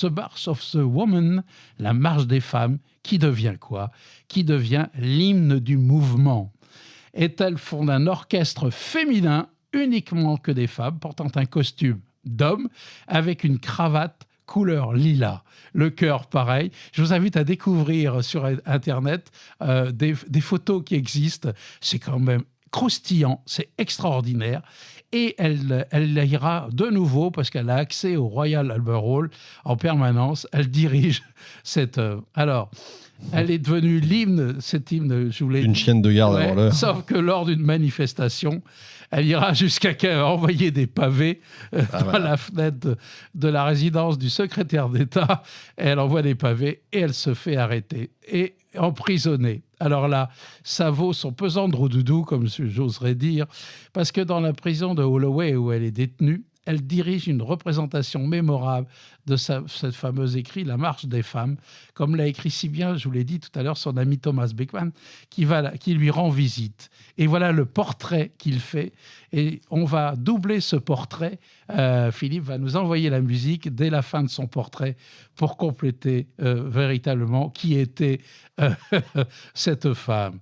of the Woman, la marche des femmes, qui devient quoi ? Qui devient l'hymne du mouvement. Et elle fonde un orchestre féminin uniquement que des femmes, portant un costume d'homme avec une cravate couleur lilas. Le chœur, pareil. Je vous invite à découvrir sur Internet des photos qui existent. C'est quand même croustillant, c'est extraordinaire. Et elle ira de nouveau, parce qu'elle a accès au Royal Albert Hall en permanence. Elle dirige cette œuvre. Alors, elle est devenue l'hymne, cet hymne, je vous l'ai dit. Une chienne de garde avant l'heure. Sauf que lors d'une manifestation, elle ira jusqu'à envoyer des pavés dans la fenêtre de la résidence du secrétaire d'État. Elle envoie des pavés et elle se fait arrêter et emprisonnée. Alors là, ça vaut son pesant de roudoudou, comme j'oserais dire, parce que dans la prison de Holloway où elle est détenue, elle dirige une représentation mémorable de cette fameuse écrit, La Marche des femmes, comme l'a écrit si bien, je vous l'ai dit tout à l'heure, son ami Thomas Beckman, qui lui rend visite. Et voilà le portrait qu'il fait. Et on va doubler ce portrait. Philippe va nous envoyer la musique dès la fin de son portrait pour compléter véritablement qui était cette femme.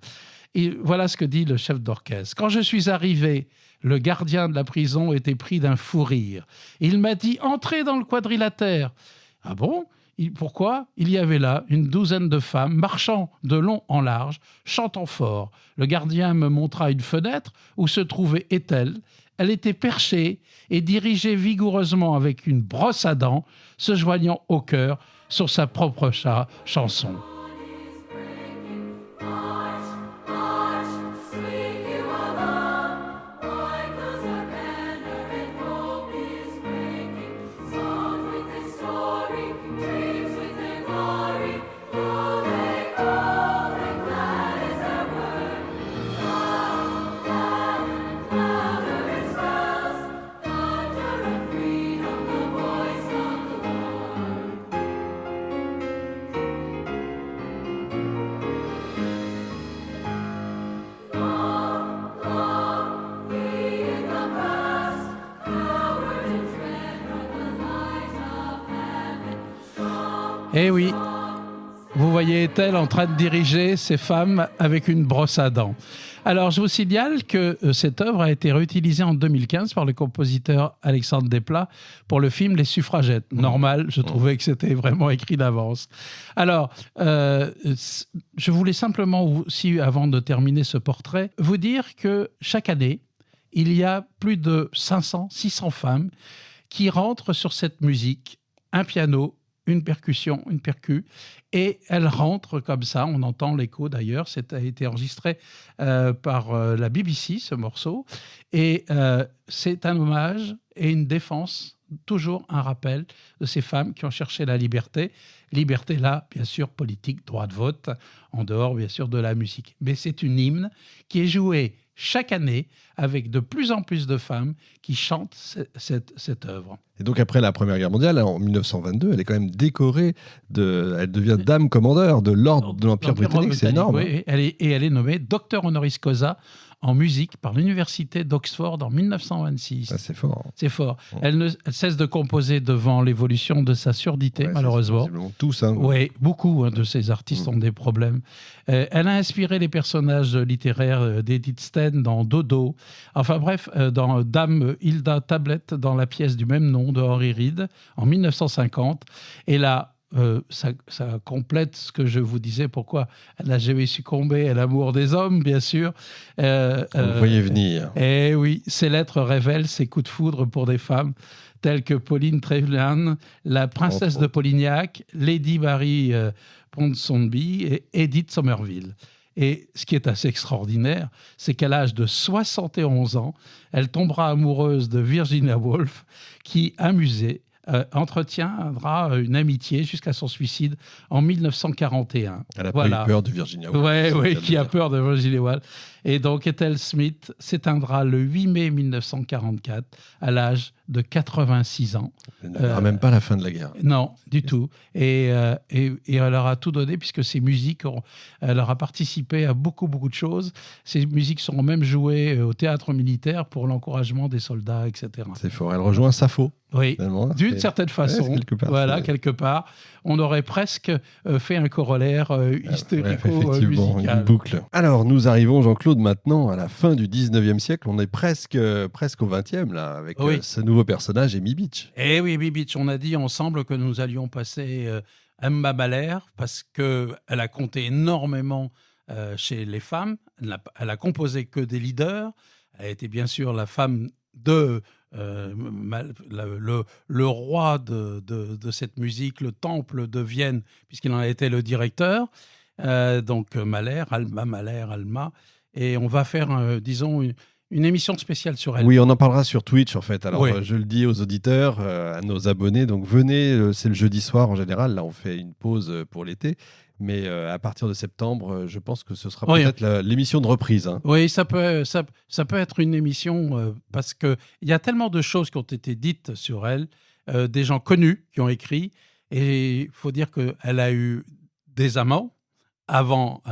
Et voilà ce que dit le chef d'orchestre. « Quand je suis arrivé, le gardien de la prison était pris d'un fou rire. Il m'a dit « Entrez dans le quadrilatère ». Ah bon ? Pourquoi ? Il y avait là une douzaine de femmes marchant de long en large, chantant fort. Le gardien me montra une fenêtre où se trouvait Ethel. Elle était perchée et dirigeait vigoureusement avec une brosse à dents, se joignant au chœur sur sa propre chanson. Eh oui, vous voyez Ethel en train de diriger ces femmes avec une brosse à dents. Alors, je vous signale que cette œuvre a été réutilisée en 2015 par le compositeur Alexandre Desplat pour le film Les Suffragettes. Normal, je trouvais que c'était vraiment écrit d'avance. Alors, je voulais simplement aussi, avant de terminer ce portrait, vous dire que chaque année, il y a plus de 500, 600 femmes qui rentrent sur cette musique, un piano, une percussion, une percu, et elle rentre comme ça, on entend l'écho d'ailleurs, ça a été enregistré par la BBC, ce morceau, et c'est un hommage et une défense, toujours un rappel de ces femmes qui ont cherché la liberté là, bien sûr, politique, droit de vote, en dehors, bien sûr, de la musique. Mais c'est une hymne qui est jouée chaque année avec de plus en plus de femmes qui chantent cette œuvre. Et donc après la Première Guerre mondiale, en 1922, elle est quand même décorée, elle devient dame commandeur de l'ordre de l'Empire britannique, c'est énorme. Oui, elle est nommée docteur honoris causa en musique par l'université d'Oxford en 1926. Ah, c'est fort. C'est fort. Elle cesse de composer devant l'évolution de sa surdité, malheureusement. Tous. Oui, beaucoup de ces artistes ont des problèmes. Elle a inspiré les personnages littéraires d'Edith Stein dans Dodo. Enfin bref, dans Dame Hilda Tablet, dans la pièce du même nom de Henry Reed, en 1950. Et là, ça complète ce que je vous disais, pourquoi elle n'a jamais succombé à l'amour des hommes, bien sûr. Vous voyez venir. Eh oui, ces lettres révèlent ses coups de foudre pour des femmes telles que Pauline Trevelyan, la princesse de Polignac, Lady Mary Ponsonby et Edith Somerville. Et ce qui est assez extraordinaire, c'est qu'à l'âge de 71 ans, elle tombera amoureuse de Virginia Woolf, qui, amusée, entretiendra une amitié jusqu'à son suicide en 1941. Elle n'a pas eu peur de Virginia Woolf. Oui, qui a peur de Virginia Woolf. Et donc Ethel Smith s'éteindra le 8 mai 1944 à l'âge de 86 ans. Elle n'aura même pas la fin de la guerre. Non, du tout. Et elle aura tout donné puisque ses musiques, elle aura participé à beaucoup de choses. Ces musiques seront même jouées au théâtre militaire pour l'encouragement des soldats, etc. C'est fort. Elle rejoint Sappho. Oui, d'une certaine façon. Ouais, quelque part, quelque part. On aurait presque fait un corollaire une hystérico-musical. boucle. Alors, nous arrivons, Jean-Claude, maintenant à la fin du 19e siècle. On est presque au 20e, là, avec ce nouveau personnage, Amy Beach. Eh oui, Amy Beach, on a dit ensemble que nous allions passer Emma Mahler, parce qu'elle a compté énormément chez les femmes. Elle a composé que des leaders. Elle a été bien sûr la femme de... le roi de cette musique, le temple de Vienne, puisqu'il en a été le directeur. Donc Mahler, Alma. Et on va faire, disons, une émission spéciale sur elle. Oui, on en parlera sur Twitch, en fait. Alors, je le dis aux auditeurs, à nos abonnés. Donc, venez, c'est le jeudi soir en général. Là, on fait une pause pour l'été. Mais à partir de septembre, je pense que ce sera peut-être l'émission de reprise. Hein. Oui, ça peut être une émission parce qu'il y a tellement de choses qui ont été dites sur elle, des gens connus qui ont écrit. Et il faut dire qu'elle a eu des amants avant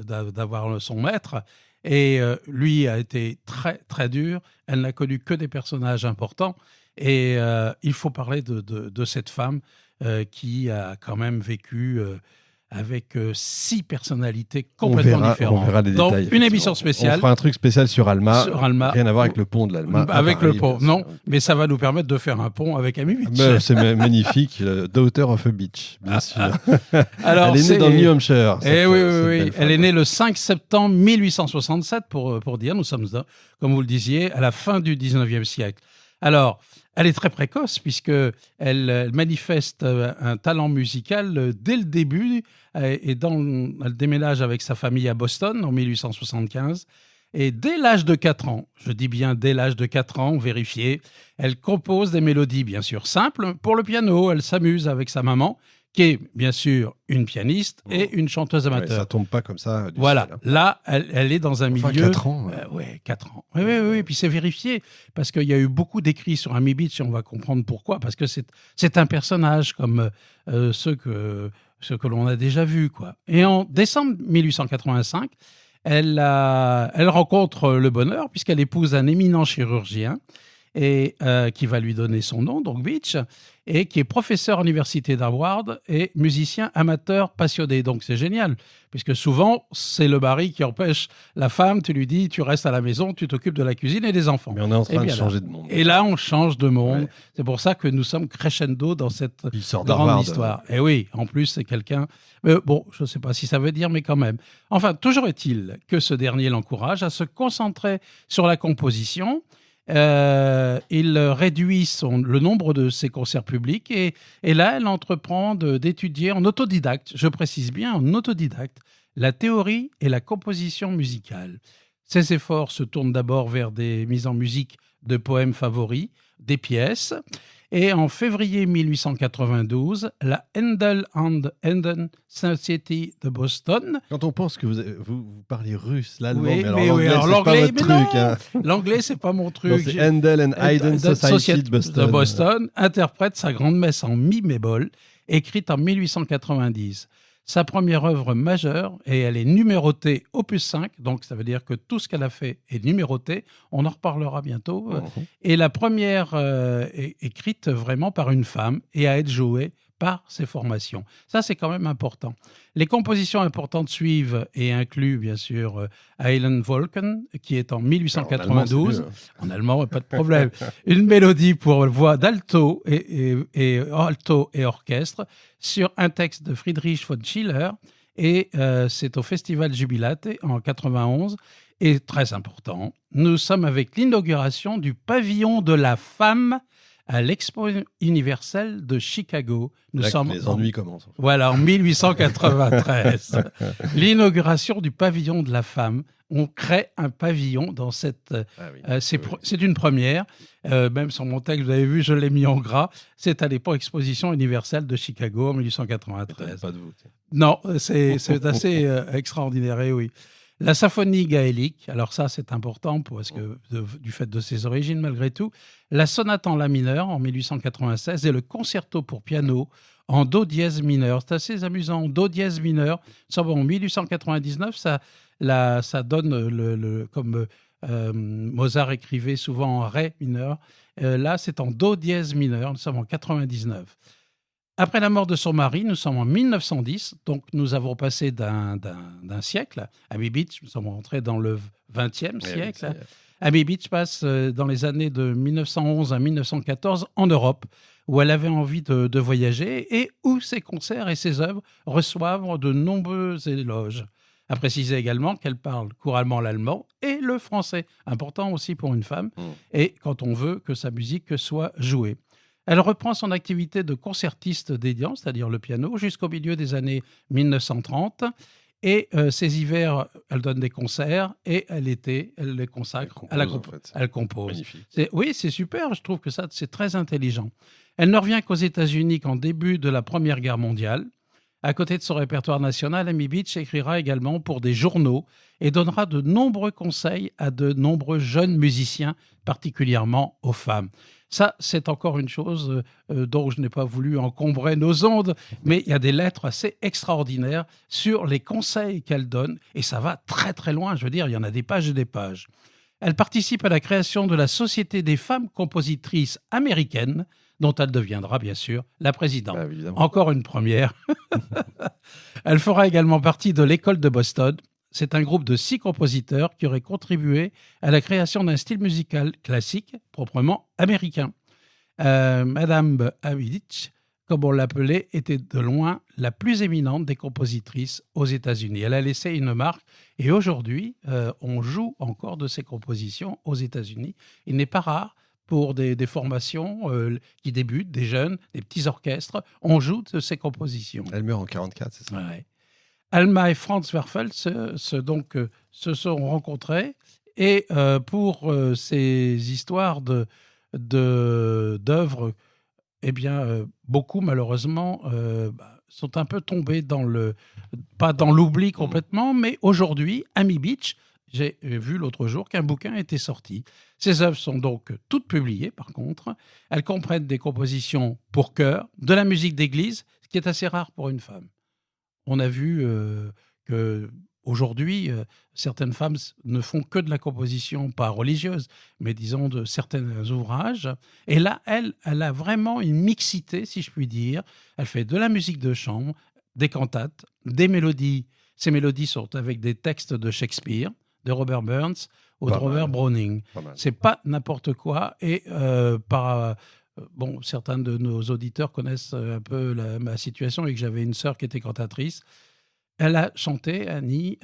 d'avoir son maître. Et lui a été très, très dur. Elle n'a connu que des personnages importants. Et il faut parler de cette femme qui a quand même vécu... avec 6 personnalités complètement différentes. On verra les donc, détails. Une émission spéciale. On fera un truc spécial sur Alma. Rien à voir avec le pont de l'Alma. Avec le pont, non. Mais ça va nous permettre de faire un pont avec Amy Beach. C'est magnifique. Daughter of a Beach, bien sûr. Alors, elle est née dans le New Hampshire. Oui. Elle est née le 5 septembre 1867, pour dire. Nous sommes, comme vous le disiez, à la fin du 19e siècle. Alors, elle est très précoce puisqu'elle manifeste un talent musical dès le début et elle déménage avec sa famille à Boston en 1875. Et dès l'âge de 4 ans, je dis bien dès l'âge de 4 ans, vérifiez, elle compose des mélodies bien sûr simples pour le piano. Elle s'amuse avec sa maman qui est bien sûr une pianiste et une chanteuse amateur. Ça tombe pas comme ça. Voilà, ciel, hein. Là, elle est dans un milieu... 4 ans. 4 ans. Oui, puis c'est vérifié, parce qu'il y a eu beaucoup d'écrits sur Amy Beach, et on va comprendre pourquoi, parce que c'est un personnage comme ceux que l'on a déjà vus, quoi. Et en décembre 1885, elle rencontre le bonheur, puisqu'elle épouse un éminent chirurgien, et qui va lui donner son nom, donc Beach, et qui est professeur à l'université d'Harvard et musicien amateur passionné. Donc c'est génial, puisque souvent, c'est le mari qui empêche la femme, tu lui dis, tu restes à la maison, tu t'occupes de la cuisine et des enfants. Mais on est en train de changer de monde. Et là, on change de monde. Ouais. C'est pour ça que nous sommes crescendo dans cette grande histoire. Et oui, en plus, c'est quelqu'un... bon, je ne sais pas si ça veut dire, mais quand même. Enfin, toujours est-il que ce dernier l'encourage à se concentrer sur la composition. Il réduit le nombre de ses concerts publics et là, elle entreprend d'étudier en autodidacte, je précise bien en autodidacte, la théorie et la composition musicale. Ses efforts se tournent d'abord vers des mises en musique de poèmes favoris, des pièces, et en février 1892, la Handel and Haydn Society de Boston. Quand on pense que vous parlez russe, l'allemand, oui, mais alors l'anglais, c'est pas votre truc. Hein. L'anglais, c'est pas mon truc. C'est Handel and Haydn Society de Boston interprète sa grande messe en mi bémol, écrite en 1890. Sa première œuvre majeure, et elle est numérotée opus 5, donc ça veut dire que tout ce qu'elle a fait est numéroté, on en reparlera bientôt, et la première est écrite vraiment par une femme et à être jouée par ses formations. Ça, c'est quand même important. Les compositions importantes suivent et incluent, bien sûr, Eilen Wolken, qui est en 1892. En allemand, pas de problème. Une mélodie pour voix d'alto et alto et orchestre sur un texte de Friedrich von Schiller. Et c'est au Festival Jubilate en 91. Et très important, nous sommes avec l'inauguration du pavillon de la femme à l'Expo universelle de Chicago. Nous sommes les ennuis commencent. Voilà, en 1893. L'inauguration du pavillon de la femme. On crée un pavillon dans cette... c'est une première. Même sur mon texte, vous avez vu, je l'ai mis en gras. C'est à l'époque Exposition universelle de Chicago en 1893. Pas de vous. Non, c'est assez extraordinaire, et oui. La symphonie gaélique, alors ça c'est important parce que du fait de ses origines malgré tout, la sonate en la mineur en 1896 et le concerto pour piano en do dièse mineur. C'est assez amusant, do dièse mineur. En 1899, ça donne comme Mozart écrivait souvent en ré mineur. Là, c'est en do dièse mineur. Nous sommes en 99. Après la mort de son mari, nous sommes en 1910, donc nous avons passé d'un siècle. Amy Beach, nous sommes rentrés dans le XXe siècle. Amy Beach passe dans les années de 1911 à 1914 en Europe, où elle avait envie de voyager et où ses concerts et ses œuvres reçoivent de nombreux éloges. À préciser également qu'elle parle couramment l'allemand et le français, important aussi pour une femme, et quand on veut que sa musique soit jouée. Elle reprend son activité de concertiste dédiant, c'est-à-dire le piano, jusqu'au milieu des années 1930. Et ces hivers, elle donne des concerts et l'été, elle les consacre à la composition. Elle compose. Oui, c'est super, je trouve que ça, c'est très intelligent. Elle ne revient qu'aux États-Unis qu'en début de la Première Guerre mondiale. À côté de son répertoire national, Amy Beach écrira également pour des journaux et donnera de nombreux conseils à de nombreux jeunes musiciens, particulièrement aux femmes. Ça, c'est encore une chose dont je n'ai pas voulu encombrer nos ondes, mais il y a des lettres assez extraordinaires sur les conseils qu'elle donne, et ça va très très loin, je veux dire, il y en a des pages et des pages. Elle participe à la création de la Société des femmes compositrices américaines, dont elle deviendra bien sûr la présidente. Encore une première. Elle fera également partie de l'École de Boston. C'est un groupe de 6 compositeurs qui auraient contribué à la création d'un style musical classique, proprement américain. Madame Amy Beach, comme on l'appelait, était de loin la plus éminente des compositrices aux États-Unis. Elle a laissé une marque et aujourd'hui, on joue encore de ses compositions aux États-Unis. Il n'est pas rare pour des formations qui débutent, des jeunes, des petits orchestres, on joue de ses compositions. Elle meurt en 1944, c'est ça? Ouais. Alma et Franz Werfel se sont rencontrés et pour ces histoires d'œuvres, eh bien, beaucoup malheureusement sont un peu tombés pas dans l'oubli complètement, mais aujourd'hui, Amy Beach, j'ai vu l'autre jour qu'un bouquin était sorti. Ces œuvres sont donc toutes publiées, par contre. Elles comprennent des compositions pour chœur, de la musique d'église, ce qui est assez rare pour une femme. On a vu qu'aujourd'hui, certaines femmes ne font que de la composition, pas religieuse, mais disons de certains ouvrages. Et là, elle a vraiment une mixité, si je puis dire. Elle fait de la musique de chambre, des cantates, des mélodies. Ces mélodies sont avec des textes de Shakespeare, de Robert Burns ou de Robert Browning. C'est pas n'importe quoi. Et certains de nos auditeurs connaissent un peu ma situation et que j'avais une sœur qui était cantatrice. Elle a chanté, Annie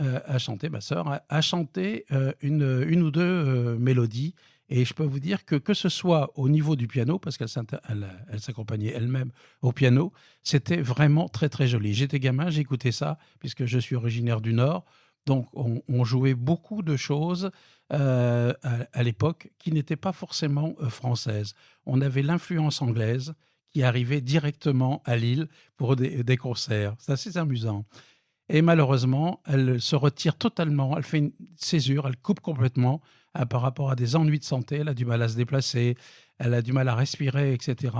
ma sœur, a chanté une ou deux mélodies. Et je peux vous dire que ce soit au niveau du piano, parce qu'elle s'accompagnait elle-même au piano, c'était vraiment très très joli. J'étais gamin, j'écoutais ça, puisque je suis originaire du Nord. Donc on jouait beaucoup de choses à l'époque qui n'étaient pas forcément françaises. On avait l'influence anglaise qui arrivait directement à Lille pour des concerts. C'est assez amusant. Et malheureusement, elle se retire totalement, elle fait une césure, elle coupe complètement par rapport à des ennuis de santé, elle a du mal à se déplacer, elle a du mal à respirer, etc.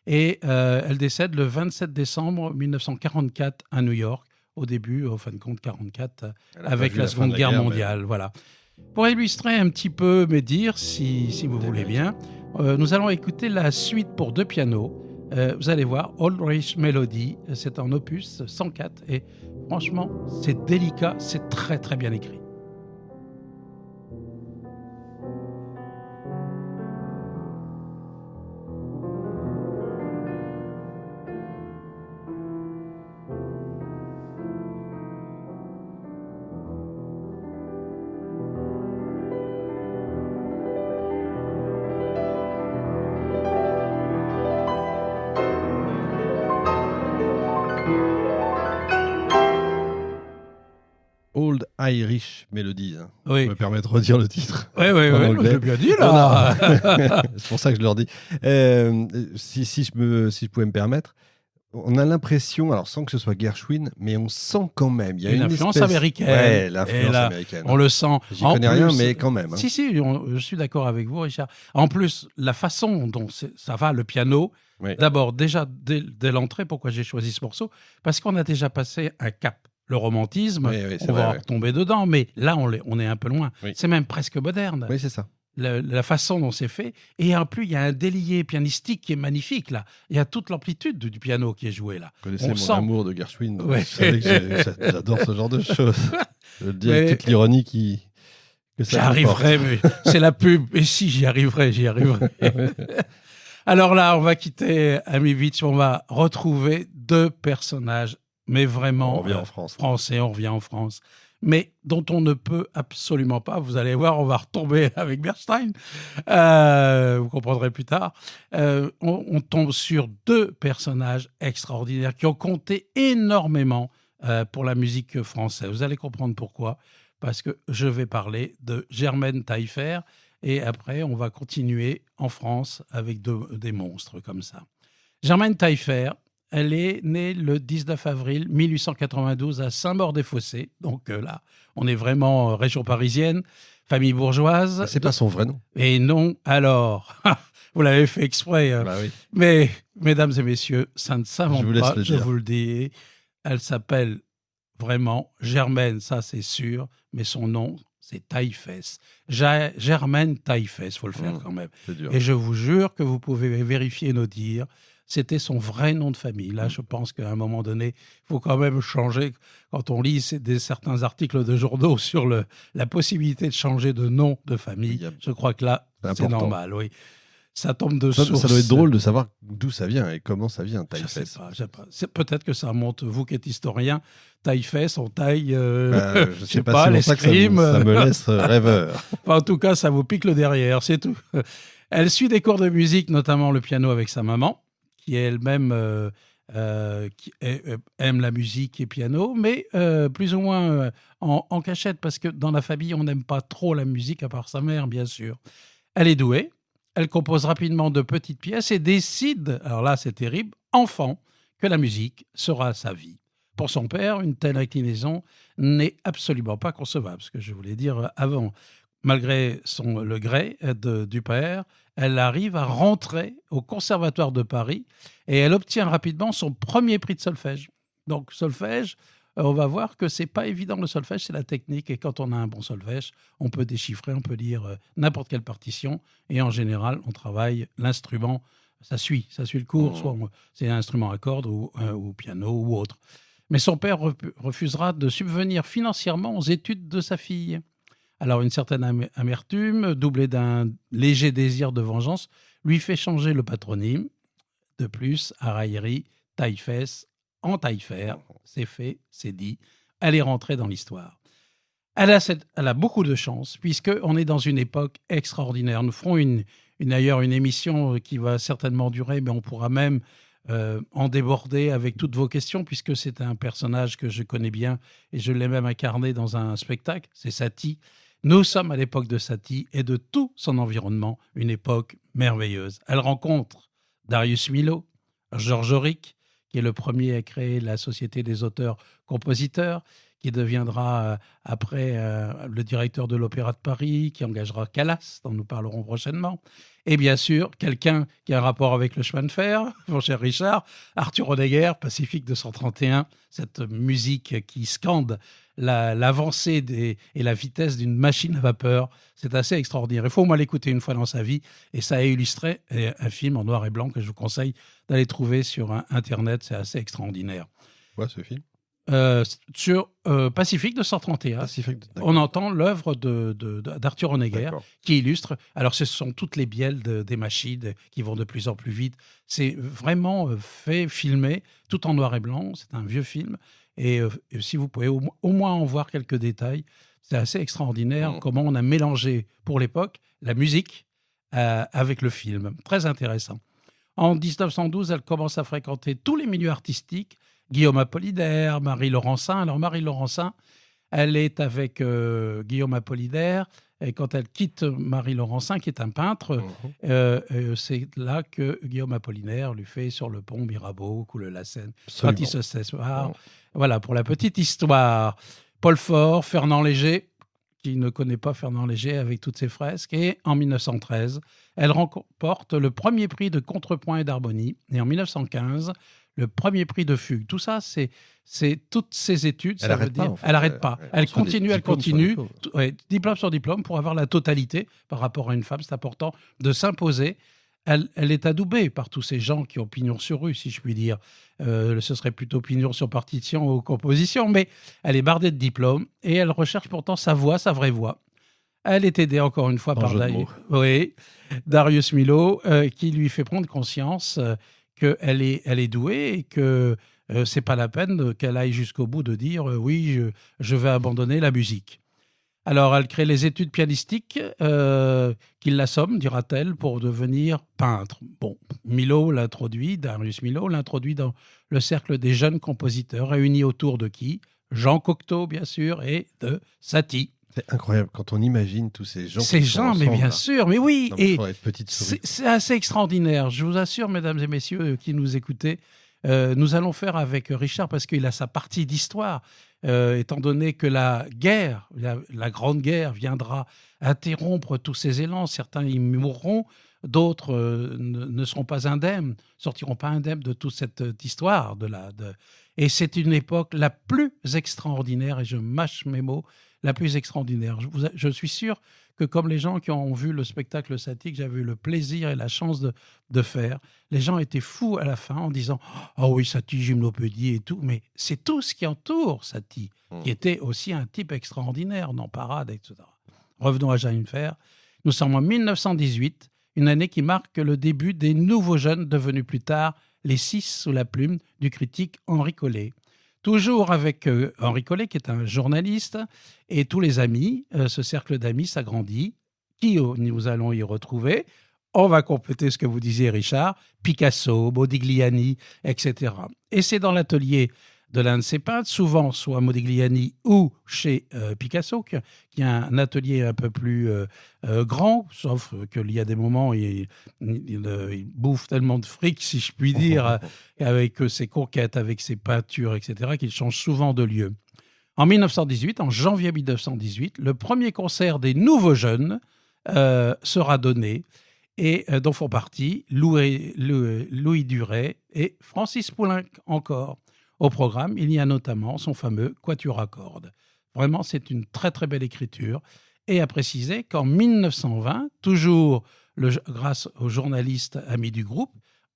Et elle décède le 27 décembre 1944 à New York, au début, au fin de compte, 1944, avec la Seconde Guerre mondiale. Mais... Voilà. Pour illustrer un petit peu mes dires, si vous voulez bien, nous allons écouter la suite pour 2 pianos. Vous allez voir, Old Rich Melody, c'est un opus 104 et franchement, c'est délicat, c'est très très bien écrit. Old Irish Melodies. Hein. Oui. Je me permets de redire le titre. Oui, je l'ai bien dit là. C'est pour ça que je leur dis. Si je pouvais me permettre, On a l'impression, alors sans que ce soit Gershwin, mais on sent quand même. Il y a une influence espèce... américaine. Ouais, l'influence américaine. On le sent. J'y connais rien, mais quand même. Si, je suis d'accord avec vous, Richard. En plus, la façon dont ça va, le piano, d'abord, déjà, dès l'entrée, pourquoi j'ai choisi ce morceau ? Parce qu'on a déjà passé un cap. Le romantisme, on va retomber dedans, mais là, on est un peu loin. Oui. C'est même presque moderne. Oui, c'est ça. La façon dont c'est fait. Et en plus, il y a un délié pianistique qui est magnifique, là. Il y a toute l'amplitude du piano qui est joué, là. Vous connaissez mon amour de Gershwin, donc vous savez que j'adore ce genre de choses. Je le dis avec toute l'ironie que ça j'arriverai, mais c'est la pub. Et si, j'y arriverai. Alors là, on va quitter Amy Beach, on va retrouver deux personnages, mais vraiment on revient en France. Français, on revient en France. Mais dont on ne peut absolument pas, vous allez voir, on va retomber avec Bernstein, vous comprendrez plus tard, on tombe sur deux personnages extraordinaires qui ont compté énormément pour la musique française. Vous allez comprendre pourquoi, parce que je vais parler de Germaine Taillefer, et après on va continuer en France avec des monstres comme ça. Germaine Taillefer, elle est née le 19 avril 1892 à Saint-Maur-des-Fossés. Donc là, on est vraiment région parisienne, famille bourgeoise. C'est pas son vrai nom. Et non, alors, vous l'avez fait exprès. Bah oui. Mais, mesdames et messieurs, ça ne s'invente pas, je dire. vous le dis. Elle s'appelle vraiment Germaine, ça c'est sûr, mais son nom, c'est Taillefesse. Germaine Taillefesse, il faut le faire quand même. Et je vous jure que vous pouvez vérifier nos dires. C'était son vrai nom de famille. Là, je pense qu'à un moment donné, il faut quand même changer. Quand on lit certains articles de journaux sur la possibilité de changer de nom de famille, je crois que là, c'est normal. Oui. Ça tombe de source. Ça doit être drôle de savoir d'où ça vient et comment ça vient, Taillefesse. Je sais pas. Peut-être que ça monte, vous qui êtes historien, Taillefesse, on taille, je sais pas, l'escrime. Ça me laisse rêveur. Enfin, en tout cas, ça vous pique le derrière, c'est tout. Elle suit des cours de musique, notamment le piano avec sa maman, qui elle-même aime la musique et piano, mais plus ou moins en cachette, parce que dans la famille, on n'aime pas trop la musique, à part sa mère, bien sûr. Elle est douée, elle compose rapidement de petites pièces et décide, alors là c'est terrible, enfant, que la musique sera sa vie. Pour son père, une telle inclinaison n'est absolument pas concevable, ce que je voulais dire avant. Malgré le gré du père, elle arrive à rentrer au Conservatoire de Paris et elle obtient rapidement son premier prix de solfège. Donc solfège, on va voir que c'est pas évident le solfège, c'est la technique. Et quand on a un bon solfège, on peut déchiffrer, on peut lire n'importe quelle partition. Et en général, on travaille l'instrument, ça suit le cours, soit c'est un instrument à cordes ou piano ou autre. Mais son père refusera de subvenir financièrement aux études de sa fille. Alors, une certaine amertume, doublée d'un léger désir de vengeance, lui fait changer le patronyme. De plus, à raillerie, Taillefesse en Taillefer, c'est fait, c'est dit. Elle est rentrée dans l'histoire. Elle a beaucoup de chance, puisqu'on est dans une époque extraordinaire. Nous ferons d'ailleurs une émission qui va certainement durer, mais on pourra même en déborder avec toutes vos questions, puisque c'est un personnage que je connais bien et je l'ai même incarné dans un spectacle, c'est Satie. Nous sommes à l'époque de Satie et de tout son environnement, une époque merveilleuse. Elle rencontre Darius Milhaud, Georges Auric, qui est le premier à créer la Société des auteurs-compositeurs, qui deviendra après le directeur de l'Opéra de Paris, qui engagera Callas, dont nous parlerons prochainement. Et bien sûr, quelqu'un qui a un rapport avec le chemin de fer, mon cher Richard, Arthur Honegger, Pacifique 231, cette musique qui scande l'avancée et la vitesse d'une machine à vapeur. C'est assez extraordinaire. Il faut au moins l'écouter une fois dans sa vie. Et ça a illustré un film en noir et blanc que je vous conseille d'aller trouver sur Internet. C'est assez extraordinaire. Quoi, ce film ? Sur Pacifique 231, on entend l'œuvre d'Arthur Honegger qui illustre. Alors, ce sont toutes les bielles des machines qui vont de plus en plus vite. C'est vraiment filmé tout en noir et blanc. C'est un vieux film. Et si vous pouvez au moins en voir quelques détails, c'est assez extraordinaire comment on a mélangé pour l'époque la musique avec le film. Très intéressant. En 1912, elle commence à fréquenter tous les milieux artistiques. Guillaume Apollinaire, Marie Laurencin. Alors, Marie Laurencin, Elle est avec Guillaume Apollinaire. Et quand elle quitte Marie Laurencin, qui est un peintre, c'est là que Guillaume Apollinaire lui fait sur le pont Mirabeau, coule la Seine, quand il se sépare. Voilà, pour la petite histoire. Paul Fort, Fernand Léger, qui ne connaît pas Fernand Léger avec toutes ses fresques. Et en 1913, elle remporte le premier prix de contrepoint et d'harmonie. Et en 1915, le premier prix de fugue. Tout ça, c'est toutes ces études. Elle n'arrête pas. En fait. Elle n'arrête pas. Elle continue. Diplôme sur diplôme pour avoir la totalité par rapport à une femme. C'est important de s'imposer. Elle est adoubée par tous ces gens qui ont pignon sur rue, si je puis dire. Ce serait plutôt pignon sur partition ou composition, mais elle est bardée de diplômes et elle recherche pourtant sa voix, sa vraie voix. Elle est aidée encore une fois par Darius Milhaud, qui lui fait prendre conscience qu'elle est douée et que c'est pas la peine qu'elle aille jusqu'au bout de dire oui, je vais abandonner la musique. Alors, elle crée les études pianistiques qui l'assomment, dira-t-elle, pour devenir peintre. Bon, Darius Milhaud l'introduit dans le cercle des jeunes compositeurs réunis autour de qui ? Jean Cocteau, bien sûr, et de Satie. C'est incroyable quand on imagine tous ces gens. Ces gens, mais bien sûr, mais oui. Non, mais c'est assez extraordinaire. Je vous assure, mesdames et messieurs qui nous écoutez, nous allons faire avec Richard, parce qu'il a sa partie d'histoire, étant donné que la guerre, la Grande Guerre viendra interrompre tous ces élans. Certains y mourront, d'autres ne seront pas indemnes, sortiront pas indemnes de toute cette histoire. Et c'est une époque la plus extraordinaire, et je mâche mes mots, la plus extraordinaire. Je suis sûr que comme les gens qui ont vu le spectacle Satie, que j'avais eu le plaisir et la chance de faire, les gens étaient fous à la fin en disant « Ah oui, Satie, gymnopédie et tout », mais c'est tout ce qui entoure Satie, qui était aussi un type extraordinaire dans Parade, etc. Revenons à Jeanne Fer. Nous sommes en 1918, une année qui marque le début des nouveaux jeunes devenus plus tard les 6 sous la plume du critique Henri Collet. Toujours avec Henri Collet, qui est un journaliste, et tous les amis, ce cercle d'amis s'agrandit. Qui nous allons y retrouver ? On va compléter ce que vous disiez, Richard, Picasso, Modigliani, etc. Et c'est dans l'atelier de l'un de ses peintres, souvent soit Modigliani ou chez Picasso, qui a un atelier un peu plus grand, sauf qu'il y a des moments où il bouffe tellement de fric, si je puis dire, avec ses conquêtes, avec ses peintures, etc., qu'il change souvent de lieu. En 1918, en janvier 1918, le premier concert des Nouveaux Jeunes sera donné, et dont font partie Louis Duret et Francis Poulenc encore. Au programme, il y a notamment son fameux Quatuor à cordes. Vraiment, c'est une très très belle écriture. Et à préciser qu'en 1920, toujours grâce aux journalistes amis du groupe,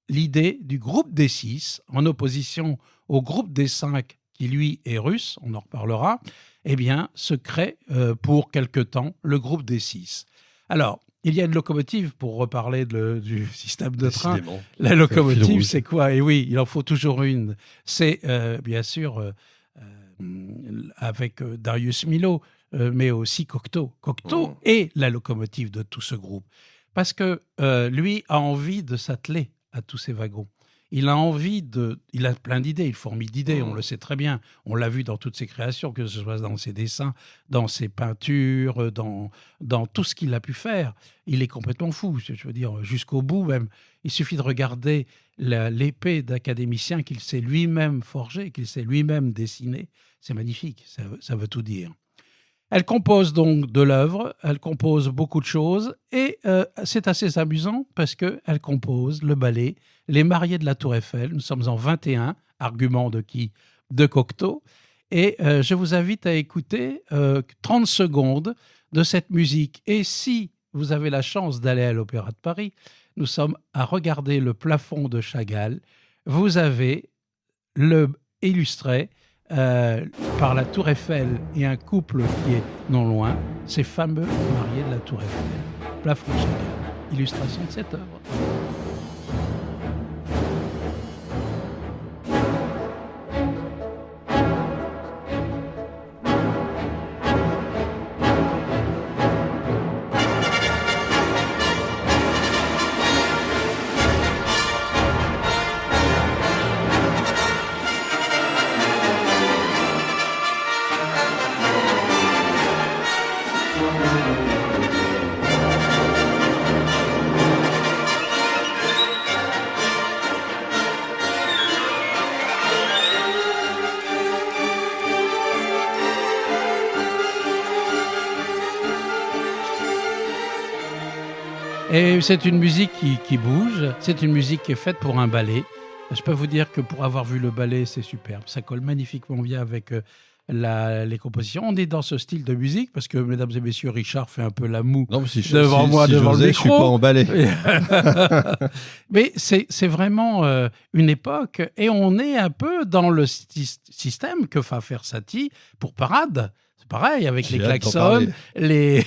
l'idée du groupe des 6, en opposition au groupe des 5, qui lui est russe, on en reparlera, eh bien, se crée pour quelque temps le groupe des 6. Alors, il y a une locomotive, pour reparler du système de train. La locomotive, c'est quoi ? Et oui, il en faut toujours une. C'est bien sûr avec Darius Milhaud, mais aussi Cocteau. Cocteau est la locomotive de tout ce groupe. Parce que lui a envie de s'atteler à tous ces wagons. Il a plein d'idées, il fourmille d'idées, on le sait très bien. On l'a vu dans toutes ses créations, que ce soit dans ses dessins, dans ses peintures, dans tout ce qu'il a pu faire. Il est complètement fou, je veux dire, jusqu'au bout même. Il suffit de regarder l'épée d'académicien qu'il s'est lui-même forgée, qu'il s'est lui-même dessinée. C'est magnifique, ça veut tout dire. Elle compose donc de l'œuvre, elle compose beaucoup de choses, et c'est assez amusant parce qu'elle compose le ballet Les Mariés de la Tour Eiffel. Nous sommes en 21, argument de qui ? De Cocteau. Et je vous invite à écouter 30 secondes de cette musique. Et si vous avez la chance d'aller à l'Opéra de Paris, nous sommes à regarder le plafond de Chagall. Vous avez illustré par la Tour Eiffel et un couple qui est non loin, ces fameux mariés de la Tour Eiffel. Plafond de Chagall, illustration de cette œuvre. Et c'est une musique qui bouge, c'est une musique qui est faite pour un ballet. Je peux vous dire que pour avoir vu le ballet, c'est superbe. Ça colle magnifiquement bien avec les compositions. On est dans ce style de musique parce que, mesdames et messieurs, Richard fait un peu la moue devant moi, devant le micro. Je suis pas emballé. Mais c'est vraiment une époque et on est un peu dans le système que va faire Satie pour Parade. Pareil, avec les klaxons, les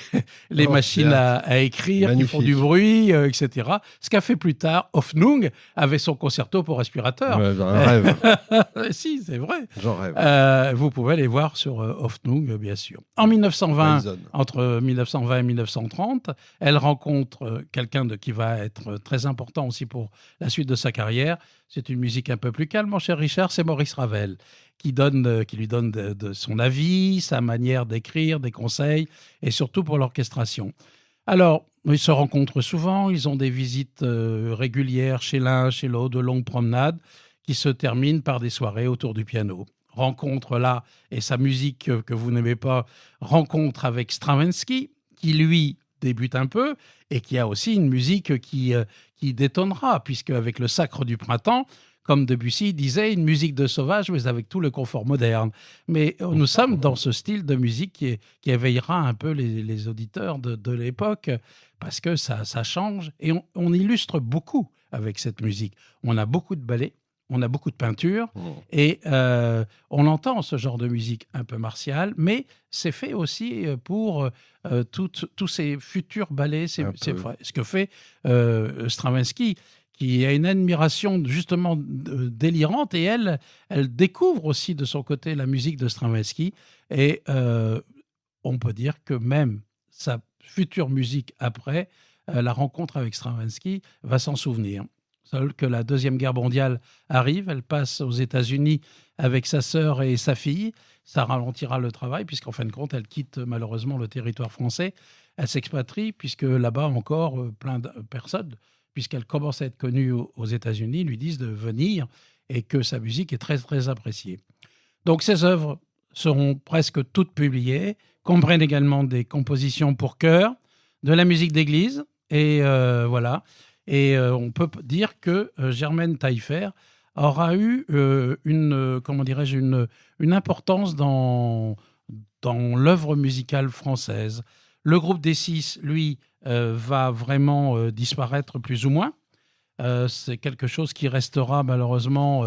machines à écrire qui font du bruit, etc. Ce qu'a fait plus tard Hoffnung avec son concerto pour aspirateur. Ouais, un rêve. Si, c'est vrai. J'en rêve. Vous pouvez aller voir sur Hoffnung, bien sûr. En 1920, entre 1920 et 1930, elle rencontre quelqu'un qui va être très important aussi pour la suite de sa carrière. C'est une musique un peu plus calme, mon cher Richard, c'est Maurice Ravel. Qui lui donne de son avis, sa manière d'écrire, des conseils, et surtout pour l'orchestration. Alors, ils se rencontrent souvent, ils ont des visites régulières chez l'un, chez l'autre, de longues promenades, qui se terminent par des soirées autour du piano. Rencontre là, et sa musique que vous n'aimez pas, rencontre avec Stravinsky, qui lui débute un peu, et qui a aussi une musique qui détonnera, puisque avec le Sacre du printemps, comme Debussy disait, une musique de sauvage, mais avec tout le confort moderne. Mais nous sommes dans ce style de musique qui éveillera un peu les auditeurs de l'époque, parce que ça change. Et on illustre beaucoup avec cette musique. On a beaucoup de ballets, on a beaucoup de peintures, et on entend ce genre de musique un peu martiale, mais c'est fait aussi pour tous ces futurs ballets. C'est ce que fait Stravinsky, qui a une admiration justement délirante, et elle découvre aussi de son côté la musique de Stravinsky, et on peut dire que même sa future musique après, la rencontre avec Stravinsky, va s'en souvenir. Seul que la Deuxième Guerre mondiale arrive, elle passe aux États-Unis avec sa sœur et sa fille, ça ralentira le travail, puisqu'en fin de compte, elle quitte malheureusement le territoire français, elle s'expatrie, puisque là-bas encore, plein de personnes, puisqu'elle commence à être connue aux États-Unis, lui disent de venir, et que sa musique est très, très appréciée. Donc, ses œuvres seront presque toutes publiées, comprennent également des compositions pour chœur, de la musique d'église, et voilà. Et on peut dire que Germaine Taillefer aura eu une importance dans l'œuvre musicale française. Le groupe des Six, lui, va vraiment disparaître plus ou moins. C'est quelque chose qui restera malheureusement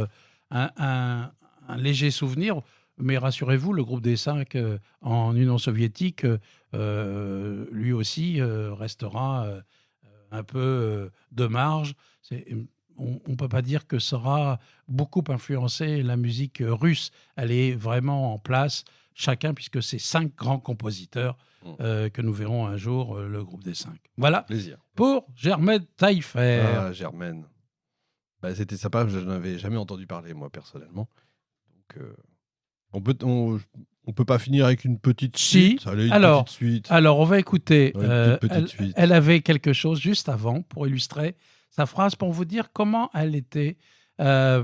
un léger souvenir. Mais rassurez-vous, le groupe des Cinq en Union soviétique, lui aussi, restera un peu de marge. On ne peut pas dire que ça aura beaucoup influencé la musique russe. Elle est vraiment en place, chacun, puisque c'est 5 grands compositeurs que nous verrons un jour, le groupe des 5. Voilà. Plaisir. Pour Germaine Taillefer. Ah, Germaine. C'était sympa, je n'en avais jamais entendu parler, moi, personnellement. Donc, on peut pas finir avec une petite suite. Allez, petite suite. Alors, on va écouter. Suite. Elle avait quelque chose juste avant pour illustrer sa phrase, pour vous dire comment elle était,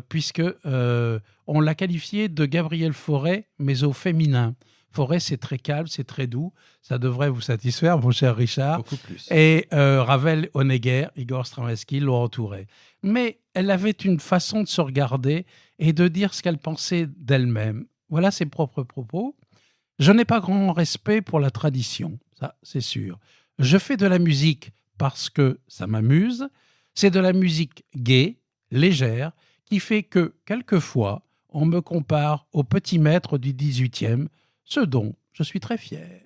puisque on l'a qualifiée de Gabriel Fauré, mais au féminin. Fauré, c'est très calme, c'est très doux. Ça devrait vous satisfaire, mon cher Richard. Beaucoup plus. Et Ravel, Honegger, Igor Stravinsky l'ont entourée. Mais elle avait une façon de se regarder et de dire ce qu'elle pensait d'elle-même. Voilà ses propres propos. Je n'ai pas grand respect pour la tradition, ça c'est sûr. Je fais de la musique parce que ça m'amuse. C'est de la musique gaie, légère, qui fait que, quelquefois, on me compare au petit maître du 18e, ce dont je suis très fier.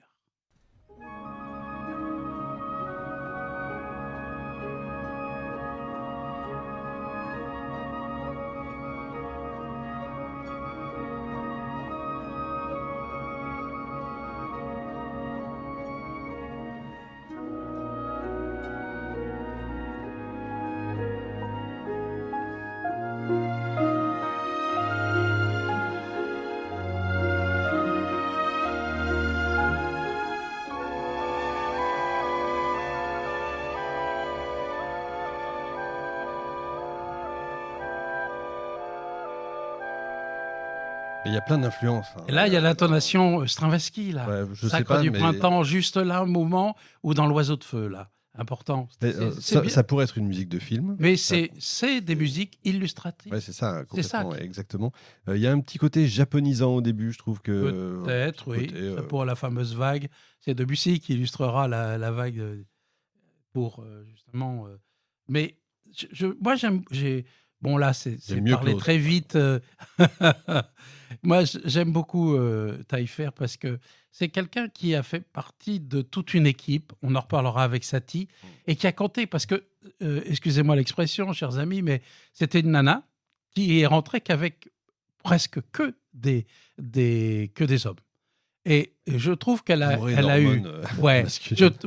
Il y a plein d'influences. Hein. Et là, il y a l'intonation Stravinsky, là. Ouais, je Sacre sais pas, du mais... printemps, juste là, un moment, ou dans l'Oiseau de feu, là. Important. Ça pourrait être une musique de film. Mais c'est des musiques illustratives. Ouais, c'est ça, complètement, c'est ça ouais, exactement. Il y a un petit côté japonisant au début, je trouve que... Peut-être, oui. Côté, Pour la fameuse vague. C'est Debussy qui illustrera la vague pour, justement... Mais moi, j'aime... Bon, là, c'est parler très vite. Moi, j'aime beaucoup Taillefer parce que c'est quelqu'un qui a fait partie de toute une équipe. On en reparlera avec Satie et qui a compté parce que, excusez-moi l'expression, chers amis, mais c'était une nana qui est rentrée qu'avec presque que des hommes. Et je trouve qu'elle a eu...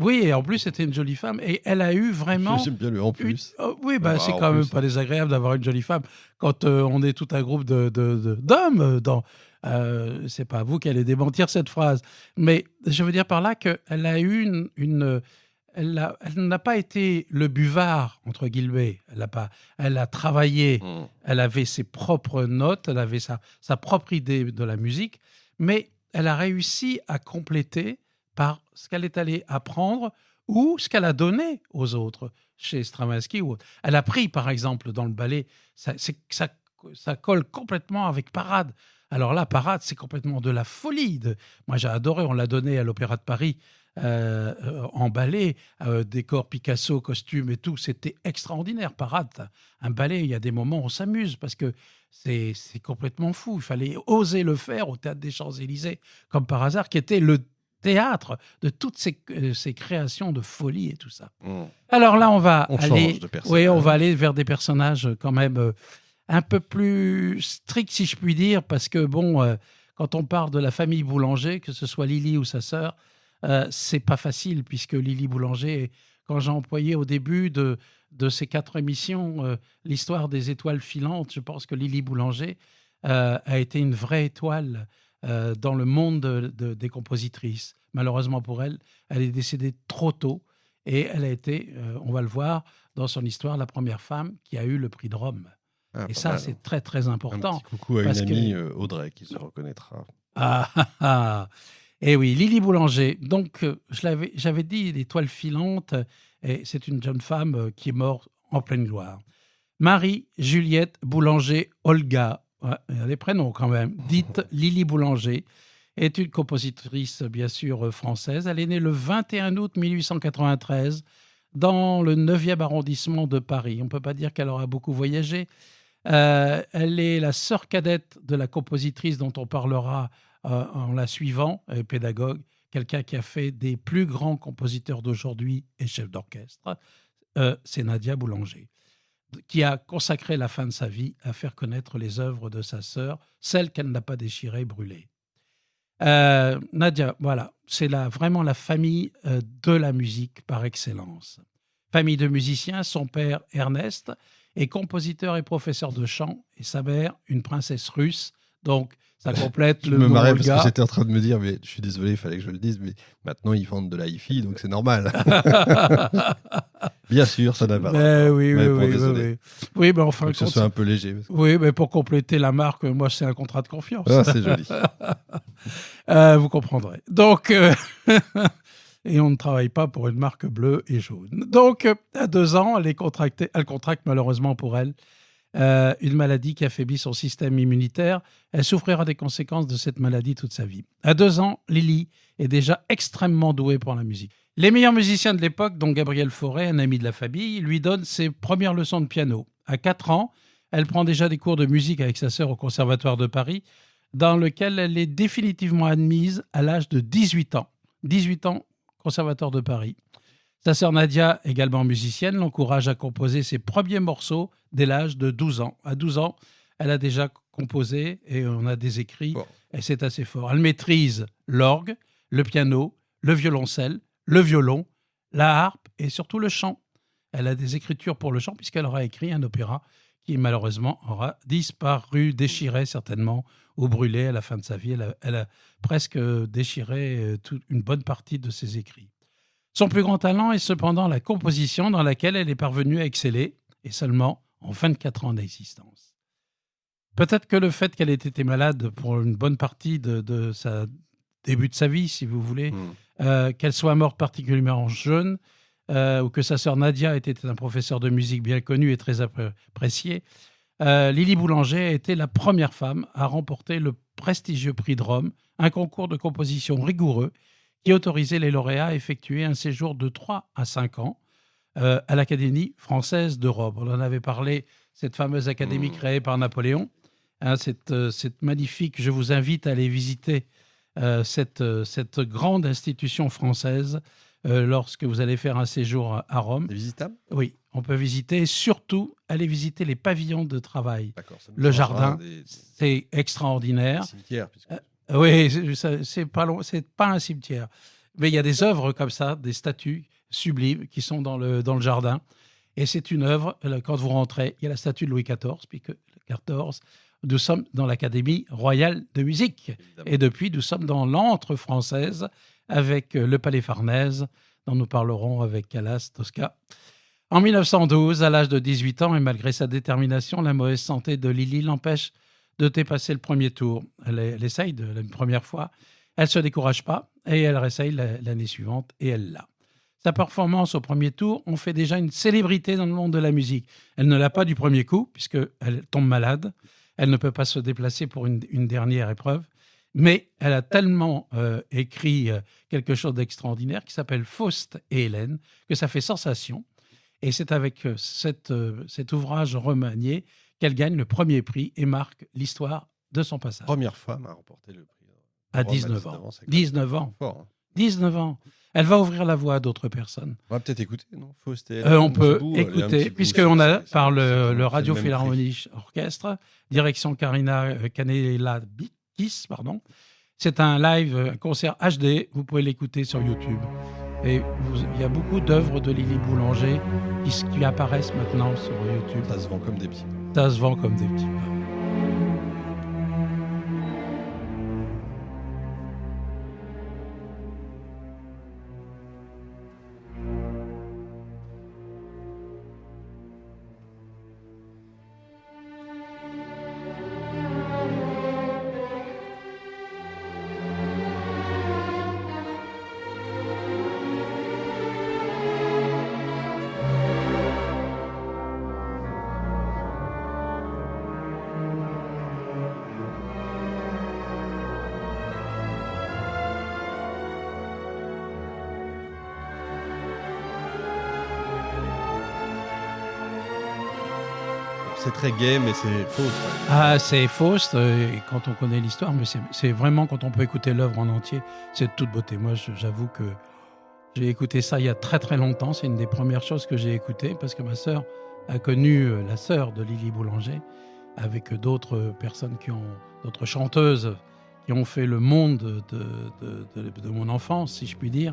oui, et en plus, c'était une jolie femme. Et elle a eu vraiment... J'aime bien le en plus. Oui, c'est quand même pas désagréable d'avoir une jolie femme quand on est tout un groupe d'hommes. C'est pas à vous qui allez démentir cette phrase. Mais je veux dire par là qu'elle a eu elle n'a pas été le buvard, entre guillemets. Elle a travaillé. Elle avait ses propres notes. Elle avait sa propre idée de la musique. Mais... elle a réussi à compléter par ce qu'elle est allée apprendre ou ce qu'elle a donné aux autres, chez Stravinsky ou autre. Elle a pris, par exemple, dans le ballet, ça colle complètement avec Parade. Alors là, Parade, c'est complètement de la folie. Moi, j'ai adoré, on l'a donné à l'Opéra de Paris en ballet, décor Picasso, costume et tout. C'était extraordinaire, Parade. Un ballet, il y a des moments où on s'amuse parce que c'est complètement fou. Il fallait oser le faire au Théâtre des Champs-Élysées, comme par hasard, qui était le théâtre de toutes ces créations de folie et tout ça. Alors là, on va aller vers des personnages quand même un peu plus stricts, si je puis dire, parce que bon, quand on parle de la famille Boulanger, que ce soit Lily ou sa sœur, c'est pas facile, puisque Lily Boulanger, quand j'ai employé au début de ces 4 émissions l'histoire des étoiles filantes, je pense que Lily Boulanger a été une vraie étoile dans le monde des compositrices. Malheureusement pour elle, elle est décédée trop tôt et elle a été, on va le voir, dans son histoire, la première femme qui a eu le prix de Rome. Et ça, c'est très, très important. Un petit coucou à une amie, Audrey, qui se reconnaîtra. Et oui, Lily Boulanger. Donc, j'avais dit l'étoile filante, et c'est une jeune femme qui est morte en pleine gloire. Marie-Juliette Boulanger Olga, il y a des prénoms quand même, dite Lily Boulanger, est une compositrice, bien sûr, française. Elle est née le 21 août 1893 dans le 9e arrondissement de Paris. On ne peut pas dire qu'elle aura beaucoup voyagé. Elle est la sœur cadette de la compositrice dont on parlera en la suivant, pédagogue, quelqu'un qui a fait des plus grands compositeurs d'aujourd'hui et chef d'orchestre, c'est Nadia Boulanger, qui a consacré la fin de sa vie à faire connaître les œuvres de sa sœur, celles qu'elle n'a pas déchirées, brûlées. Nadia, voilà, c'est vraiment la famille de la musique par excellence. Famille de musiciens, son père Ernest est compositeur et professeur de chant, et sa mère, une princesse russe. Donc, ça complète le nom. Je me marrais parce que j'étais en train de me dire, mais je suis désolé, il fallait que je le dise, mais maintenant ils vendent de la hi-fi, donc c'est normal. Bien sûr, ça n'a pas rapport. Oui, mais enfin, que ce soit un peu léger. Oui, mais pour compléter la marque, moi, c'est un contrat de confiance. Ah, c'est joli. Vous comprendrez. Donc, et on ne travaille pas pour une marque bleue et jaune. Donc, à 2 ans, elle contracte malheureusement pour elle une maladie qui affaiblit son système immunitaire. Elle souffrira des conséquences de cette maladie toute sa vie. À 2 ans, Lily est déjà extrêmement douée pour la musique. Les meilleurs musiciens de l'époque, dont Gabriel Fauré, un ami de la famille, lui donnent ses premières leçons de piano. À 4 ans, elle prend déjà des cours de musique avec sa sœur au Conservatoire de Paris, dans lequel elle est définitivement admise à l'âge de 18 ans. 18 ans, Conservatoire de Paris. Sa sœur Nadia, également musicienne, l'encourage à composer ses premiers morceaux dès l'âge de 12 ans. À 12 ans, elle a déjà composé et on a des écrits, et c'est assez fort. Elle maîtrise l'orgue, le piano, le violoncelle, le violon, la harpe et surtout le chant. Elle a des écritures pour le chant puisqu'elle aura écrit un opéra qui malheureusement aura disparu, déchiré certainement, ou brûlé à la fin de sa vie. Elle a presque déchiré une bonne partie de ses écrits. Son plus grand talent est cependant la composition dans laquelle elle est parvenue à exceller, et seulement en 24 ans d'existence. Peut-être que le fait qu'elle ait été malade pour une bonne partie de sa début de sa vie, si vous voulez, qu'elle soit morte particulièrement jeune, ou que sa sœur Nadia était un professeur de musique bien connu et très apprécié. Lily Boulanger a été la première femme à remporter le prestigieux prix de Rome, un concours de composition rigoureux qui autorisait les lauréats à effectuer un séjour de 3 à 5 ans à l'Académie française de Rome. On en avait parlé, cette fameuse académie créée par Napoléon. C'est magnifique. Je vous invite à aller visiter cette grande institution française lorsque vous allez faire un séjour à Rome. C'est visitable ? Oui, on peut visiter. Surtout, aller visiter les pavillons de travail. Le jardin, c'est extraordinaire. Un cimetière. Oui, c'est pas un cimetière. Mais il y a des œuvres comme ça, des statues sublimes qui sont dans le jardin. Et c'est une œuvre, quand vous rentrez, il y a la statue de Louis XIV, puisque XIV, nous sommes dans l'Académie royale de musique. Évidemment. Et depuis, nous sommes dans l'antre française avec le Palais Farnèse, dont nous parlerons avec Calas Tosca. En 1912, à l'âge de 18 ans, et malgré sa détermination, la mauvaise santé de Lily l'empêche de dépasser le premier tour. Elle essaye une première fois, elle ne se décourage pas, et elle réessaye l'année suivante, et elle l'a. Sa performance au premier tour en fait déjà une célébrité dans le monde de la musique. Elle ne l'a pas du premier coup, puisqu'elle tombe malade. Elle ne peut pas se déplacer pour une dernière épreuve. Mais elle a tellement écrit quelque chose d'extraordinaire qui s'appelle Faust et Hélène, que ça fait sensation. Et c'est avec cet ouvrage remanié qu'elle gagne le premier prix et marque l'histoire de son passage. Première femme à remporter le prix. À 19 ans. 19 ans. Fort, hein. 19 ans. Elle va ouvrir la voie à d'autres personnes. On va peut-être écouter, non ? Faust et on peut écouter, puisqu'on a, par le Radio Philharmonique Orchestre, direction Karina Canella-Bikis, pardon. C'est un live, un concert HD. Vous pouvez l'écouter sur YouTube. Et il y a beaucoup d'œuvres de Lily Boulanger qui apparaissent maintenant sur YouTube. Ça se vend comme des petits. Ça se vend comme des petits pains. C'est très gai, mais c'est Faust. Ah, c'est Faust, quand on connaît l'histoire, mais c'est vraiment, quand on peut écouter l'œuvre en entier, c'est de toute beauté. Moi, j'avoue que j'ai écouté ça il y a très très longtemps. C'est une des premières choses que j'ai écoutées, parce que ma sœur a connu la sœur de Lily Boulanger, avec d'autres personnes d'autres chanteuses qui ont fait le monde de mon enfance, si je puis dire.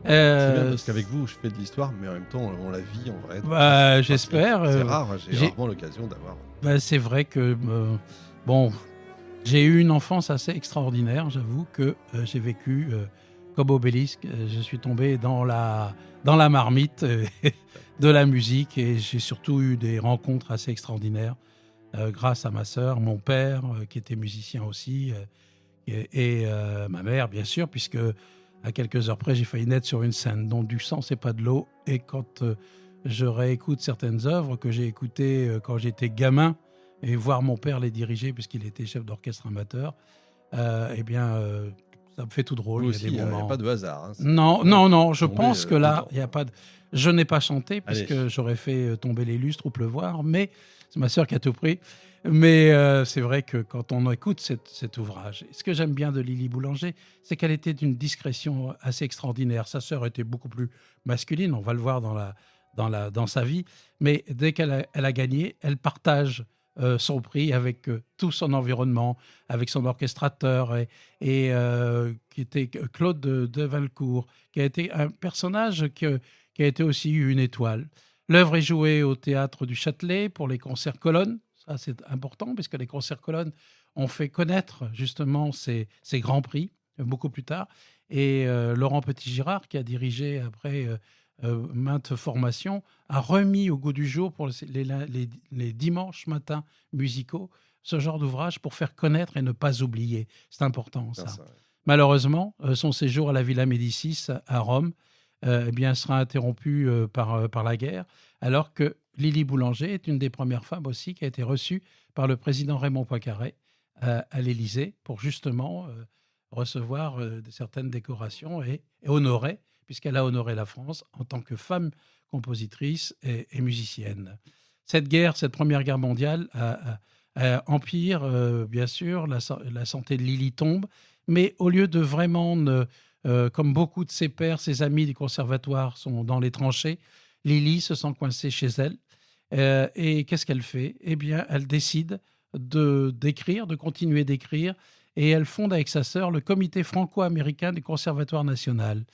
C'est bien parce qu'avec vous, je fais de l'histoire, mais en même temps, on la vit en vrai. J'espère. C'est rare, j'ai rarement l'occasion d'avoir. C'est vrai que j'ai eu une enfance assez extraordinaire. J'avoue que j'ai vécu comme Obélisque. Je suis tombé dans la marmite de la musique, et j'ai surtout eu des rencontres assez extraordinaires grâce à ma sœur, mon père qui était musicien aussi, et ma mère, bien sûr, puisque à quelques heures près, j'ai failli naître sur une scène. Donc du sang, c'est pas de l'eau. Et quand je réécoute certaines œuvres que j'ai écoutées quand j'étais gamin, et voir mon père les diriger, puisqu'il était chef d'orchestre amateur, ça me fait tout drôle. Vous aussi, il n'y a pas de hasard. Hein, non, je pense que là, il n'y a pas de... Je n'ai pas chanté, puisque j'aurais fait tomber les lustres ou pleuvoir, mais c'est ma sœur qui a tout pris. Mais c'est vrai que quand on écoute cet ouvrage, ce que j'aime bien de Lily Boulanger, c'est qu'elle était d'une discrétion assez extraordinaire. Sa sœur était beaucoup plus masculine, on va le voir dans sa vie, mais dès qu'elle a gagné, elle partage son prix avec tout son environnement, avec son orchestrateur, et qui était Claude de Valcourt, qui a été un personnage qui a été aussi une étoile. L'œuvre est jouée au Théâtre du Châtelet pour les concerts colonnes. Ça, c'est important, parce que les concerts colonnes ont fait connaître justement ces grands prix beaucoup plus tard. Et Laurent Petit-Girard, qui a dirigé après maintes formations, a remis au goût du jour pour les dimanches matins musicaux, ce genre d'ouvrage pour faire connaître et ne pas oublier. C'est important, ça. Ça, ouais. Malheureusement, son séjour à la Villa Médicis à Rome sera interrompu par la guerre, alors que Lily Boulanger est une des premières femmes aussi qui a été reçue par le président Raymond Poincaré à l'Élysée pour justement recevoir certaines décorations et honorer, puisqu'elle a honoré la France en tant que femme compositrice et musicienne. Cette première guerre mondiale empire, bien sûr, la santé de Lily tombe, mais au lieu de vraiment, comme beaucoup de ses pairs, ses amis du conservatoire sont dans les tranchées, Lily se sent coincée chez elle. Et qu'est-ce qu'elle fait ? Eh bien, elle décide d'écrire, de continuer d'écrire, et elle fonde avec sa sœur le comité franco-américain du Conservatoire national.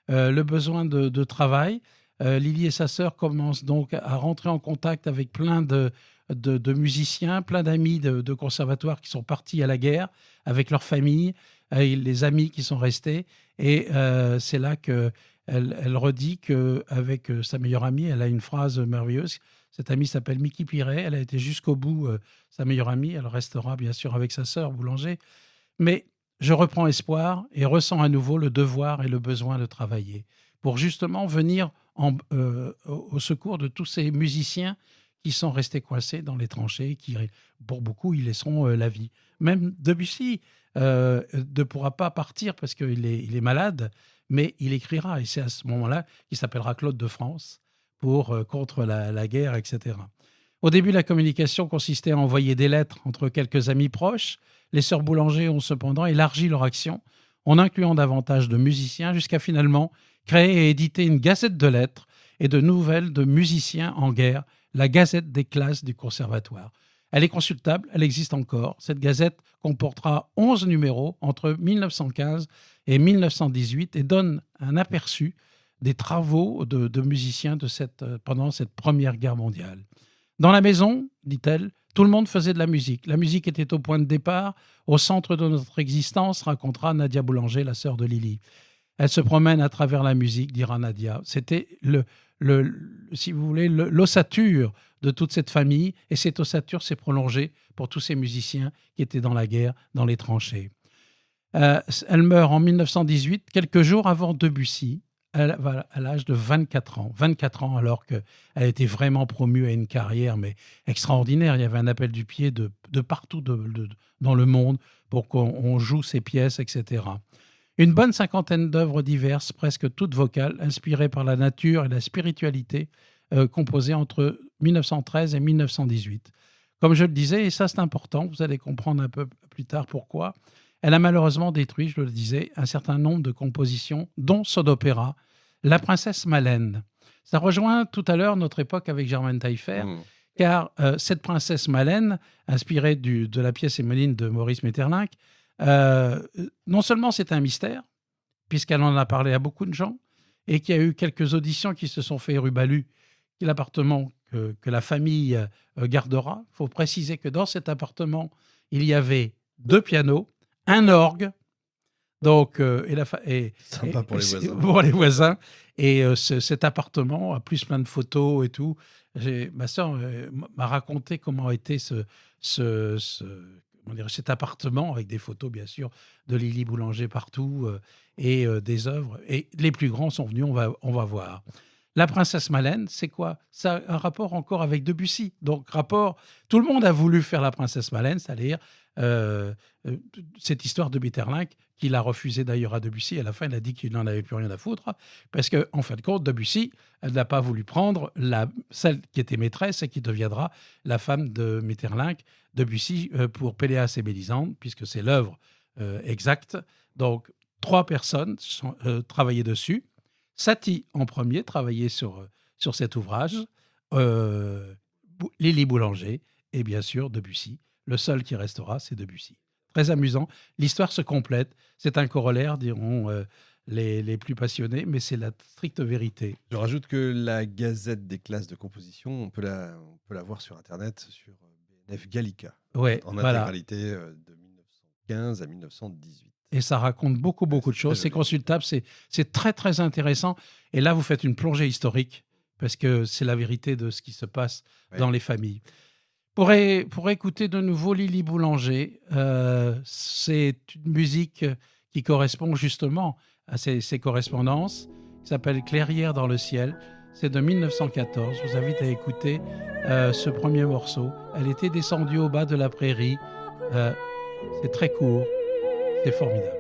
Le besoin de travail, Lily et sa sœur commencent donc à rentrer en contact avec plein de musiciens, plein d'amis de conservatoire qui sont partis à la guerre, avec leur famille, les amis qui sont restés. Et c'est là qu'elle redit qu'avec sa meilleure amie, elle a une phrase merveilleuse. Cette amie s'appelle Mickey Piret. Elle a été jusqu'au bout, sa meilleure amie. Elle restera bien sûr avec sa sœur Boulanger. Mais je reprends espoir et ressens à nouveau le devoir et le besoin de travailler pour justement venir au secours de tous ces musiciens qui sont restés coincés dans les tranchées, qui, pour beaucoup, ils laisseront la vie. Même Debussy ne pourra pas partir parce qu'il est malade, mais il écrira. Et c'est à ce moment-là qu'il s'appellera Claude de France contre la guerre, etc. Au début, la communication consistait à envoyer des lettres entre quelques amis proches. Les sœurs Boulanger ont cependant élargi leur action en incluant davantage de musiciens jusqu'à finalement créer et éditer une gazette de lettres et de nouvelles de musiciens en guerre, la Gazette des classes du Conservatoire. Elle est consultable, elle existe encore. Cette gazette comportera 11 numéros entre 1915 et 1918 et donne un aperçu des travaux de musiciens pendant cette Première Guerre mondiale. Dans la maison, dit-elle, tout le monde faisait de la musique. La musique était au point de départ, au centre de notre existence, racontera Nadia Boulanger, la sœur de Lily. Elle se promène à travers la musique, dira Nadia. C'était, si vous voulez, l'ossature de toute cette famille. Et cette ossature s'est prolongée pour tous ces musiciens qui étaient dans la guerre, dans les tranchées. Elle meurt en 1918, quelques jours avant Debussy, à l'âge de 24 ans. 24 ans alors qu'elle était vraiment promue à une carrière mais extraordinaire. Il y avait un appel du pied de partout dans le monde pour qu'on joue ses pièces, etc. Une bonne cinquantaine d'œuvres diverses, presque toutes vocales, inspirées par la nature et la spiritualité, composées entre 1913 et 1918. Comme je le disais, et ça c'est important, vous allez comprendre un peu plus tard pourquoi, elle a malheureusement détruit, je le disais, un certain nombre de compositions, dont ce d'opéra, La Princesse Malène. Ça rejoint tout à l'heure notre époque avec Germaine Taillefer, car cette Princesse Malène, inspirée de la pièce Emmeline de Maurice Maeterlinck, non seulement c'est un mystère, puisqu'elle en a parlé à beaucoup de gens, et qu'il y a eu quelques auditions qui se sont fait rue Balu, l'appartement que la famille gardera. Il faut préciser que dans cet appartement, il y avait 2 pianos, un orgue, donc sympa pour les voisins. Pour les voisins. Et cet appartement a plus plein de photos et tout. Ma sœur m'a raconté comment était cet appartement, avec des photos bien sûr de Lily Boulanger partout et des œuvres. Et les plus grands sont venus, on va voir. La Princesse Malène, c'est quoi ? Ça a un rapport encore avec Debussy. Donc, tout le monde a voulu faire la Princesse Malène, c'est-à-dire cette histoire de Maeterlinck, qu'il a refusé d'ailleurs à Debussy. À la fin, il a dit qu'il n'en avait plus rien à foutre, parce qu'en fin de compte, Debussy, elle n'a pas voulu prendre celle qui était maîtresse et qui deviendra la femme de Maeterlinck, Debussy, pour Péléas et Mélisande, puisque c'est l'œuvre exacte. Donc, 3 personnes travaillaient dessus. Satie, en premier, travaillait sur cet ouvrage, Lily Boulanger et bien sûr Debussy. Le seul qui restera, c'est Debussy. Très amusant. L'histoire se complète. C'est un corollaire, diront les plus passionnés, mais c'est la stricte vérité. Je rajoute que la Gazette des classes de composition, on peut la voir sur Internet, sur BNF Gallica, en intégralité de 1915 à 1918. Et ça raconte beaucoup de choses. C'est consultable, c'est très, très intéressant. Et là, vous faites une plongée historique, parce que c'est la vérité de ce qui se passe dans les familles. Pour écouter de nouveau Lily Boulanger, c'est une musique qui correspond justement à ces correspondances, qui s'appelle Clairière dans le ciel. C'est de 1914. Je vous invite à écouter ce premier morceau. Elle était descendue au bas de la prairie. C'est très court, c'est formidable.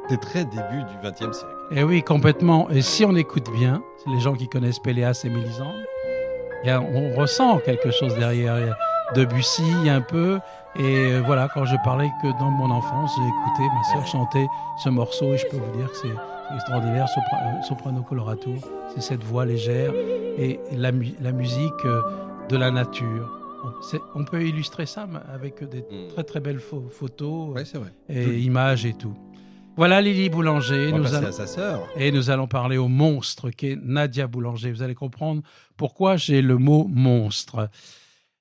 C'est très début du XXe siècle. Et oui, complètement. Et si on écoute bien, les gens qui connaissent Péléas et Mélisande, on ressent quelque chose derrière. Il y a Debussy un peu. Et voilà, quand je parlais que dans mon enfance, j'ai écouté ma sœur chanter ce morceau et je peux vous dire que c'est extraordinaire, soprano colorato. C'est cette voix légère et la musique de la nature. On peut illustrer ça avec des très très belles photos et images et tout. Voilà Lily Boulanger. À sa sœur. Et nous allons parler au monstre qu'est Nadia Boulanger. Vous allez comprendre pourquoi j'ai le mot monstre.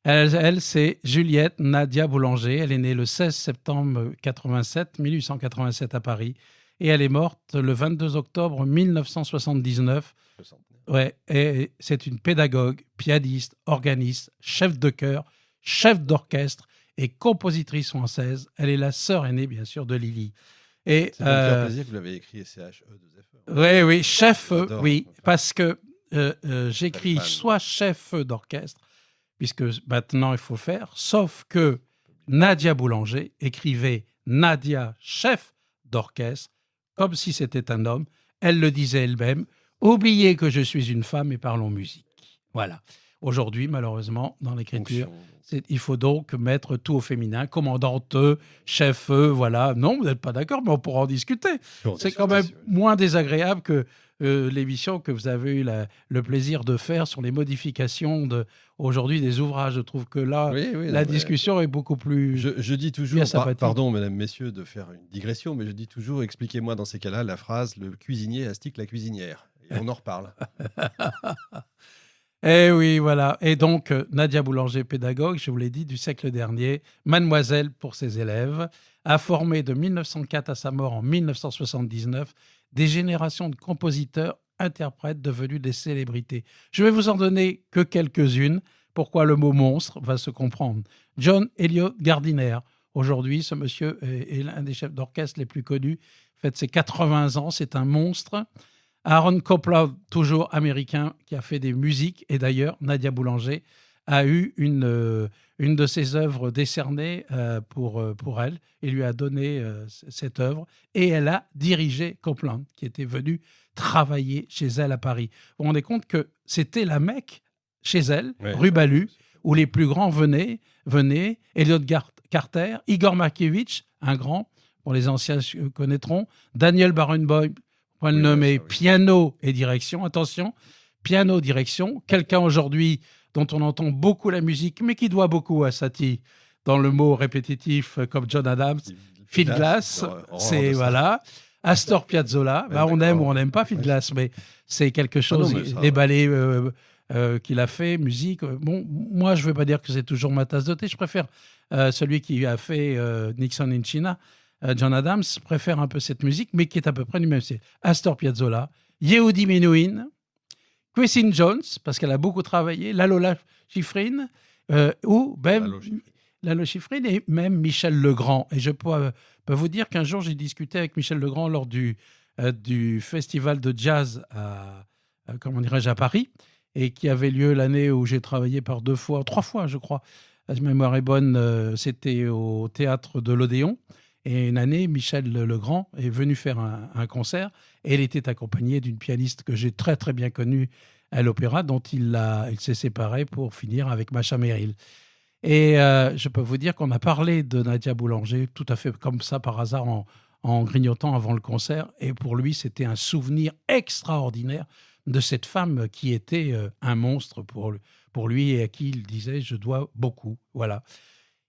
Elle, c'est Juliette Nadia Boulanger. Elle est née le 16 septembre 1887 à Paris. Et elle est morte le 22 octobre 1979. Ouais, et c'est une pédagogue, pianiste, organiste, chef de chœur, chef d'orchestre et compositrice française. Elle est la sœur aînée, bien sûr, de Lily. Et ça me fait plaisir que vous l'avez écrit CHE2FE. Oui, chef, oui, parce que j'écris soit chef d'orchestre, puisque maintenant il faut faire, sauf que Nadia Boulanger écrivait Nadia, chef d'orchestre, comme si c'était un homme. Elle le disait elle-même, oubliez que je suis une femme et parlons musique. Voilà. Aujourd'hui, malheureusement, dans l'écriture, il faut donc mettre tout au féminin, commandante, chef, voilà. Non, vous n'êtes pas d'accord, mais on pourra en discuter. C'est quand même moins désagréable que l'émission que vous avez eu le plaisir de faire sur les modifications aujourd'hui des ouvrages. Je trouve que là, la discussion est beaucoup plus Je dis toujours, pardon, mesdames, messieurs, de faire une digression, mais je dis toujours, expliquez-moi dans ces cas-là la phrase « le cuisinier astique la cuisinière ». Et on en reparle. Eh oui, voilà. Et donc, Nadia Boulanger, pédagogue, je vous l'ai dit, du siècle dernier, mademoiselle pour ses élèves, a formé de 1904 à sa mort en 1979 des générations de compositeurs, interprètes devenus des célébrités. Je vais vous en donner que quelques-unes. Pourquoi le mot monstre va se comprendre. John Elliott Gardiner. Aujourd'hui, ce monsieur est l'un des chefs d'orchestre les plus connus. Fête ses 80 ans, c'est un monstre. Aaron Copland, toujours américain, qui a fait des musiques. Et d'ailleurs, Nadia Boulanger a eu une de ses œuvres décernées pour elle. Il lui a donné cette œuvre. Et elle a dirigé Copland, qui était venu travailler chez elle à Paris. Vous vous rendez compte que c'était la Mecque chez elle, rue Balu, où les plus grands venaient. Elliott Carter, Igor Markievitch, un grand, pour les anciens connaîtront, Daniel Barenboim, on va le nommer piano et direction. Attention, piano, direction. Quelqu'un aujourd'hui dont on entend beaucoup la musique, mais qui doit beaucoup à Satie, dans le mot répétitif comme John Adams. Phil Glass, c'est voilà. Astor Piazzolla, on aime ou on n'aime pas Phil Glass, mais c'est quelque chose. Les ballets qu'il a fait, musique. Bon, moi, je ne veux pas dire que c'est toujours ma tasse de thé. Je préfère celui qui a fait Nixon in China. John Adams préfère un peu cette musique, mais qui est à peu près du même style. Astor Piazzolla, Yehudi Menuhin, Quincy Jones, parce qu'elle a beaucoup travaillé, Lola Schifrin, ou même Lalo Schifrin et même Michel Legrand. Et je peux vous dire qu'un jour, j'ai discuté avec Michel Legrand lors du festival de jazz à Paris, et qui avait lieu l'année où j'ai travaillé par 3 fois, je crois. La mémoire est bonne, c'était au théâtre de l'Odéon. Et une année, Michel Legrand est venu faire un concert et elle était accompagnée d'une pianiste que j'ai très très bien connue à l'opéra, dont il s'est séparé pour finir avec Masha Merrill. Et je peux vous dire qu'on a parlé de Nadia Boulanger tout à fait comme ça par hasard en grignotant avant le concert. Et pour lui, c'était un souvenir extraordinaire de cette femme qui était un monstre pour lui et à qui il disait « je dois beaucoup ». Voilà.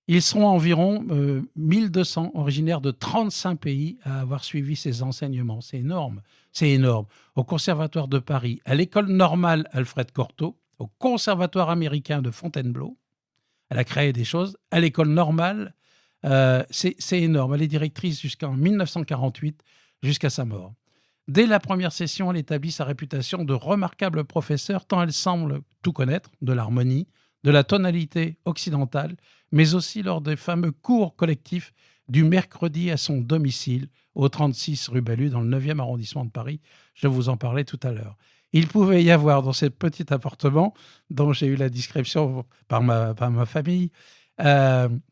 Ils seront environ 1200, originaires de 35 pays, à avoir suivi ses enseignements. C'est énorme, c'est énorme. Au Conservatoire de Paris, à l'École normale Alfred Cortot, au Conservatoire américain de Fontainebleau. Elle a créé des choses. À l'École normale, c'est énorme. Elle est directrice jusqu'en 1948, jusqu'à sa mort. Dès la première session, elle établit sa réputation de remarquable professeur, tant elle semble tout connaître de l'harmonie, de la tonalité occidentale, mais aussi lors des fameux cours collectifs du mercredi à son domicile, au 36 rue Balue, dans le 9e arrondissement de Paris. Je vous en parlais tout à l'heure. Il pouvait y avoir dans ce petit appartement, dont j'ai eu la description par ma famille,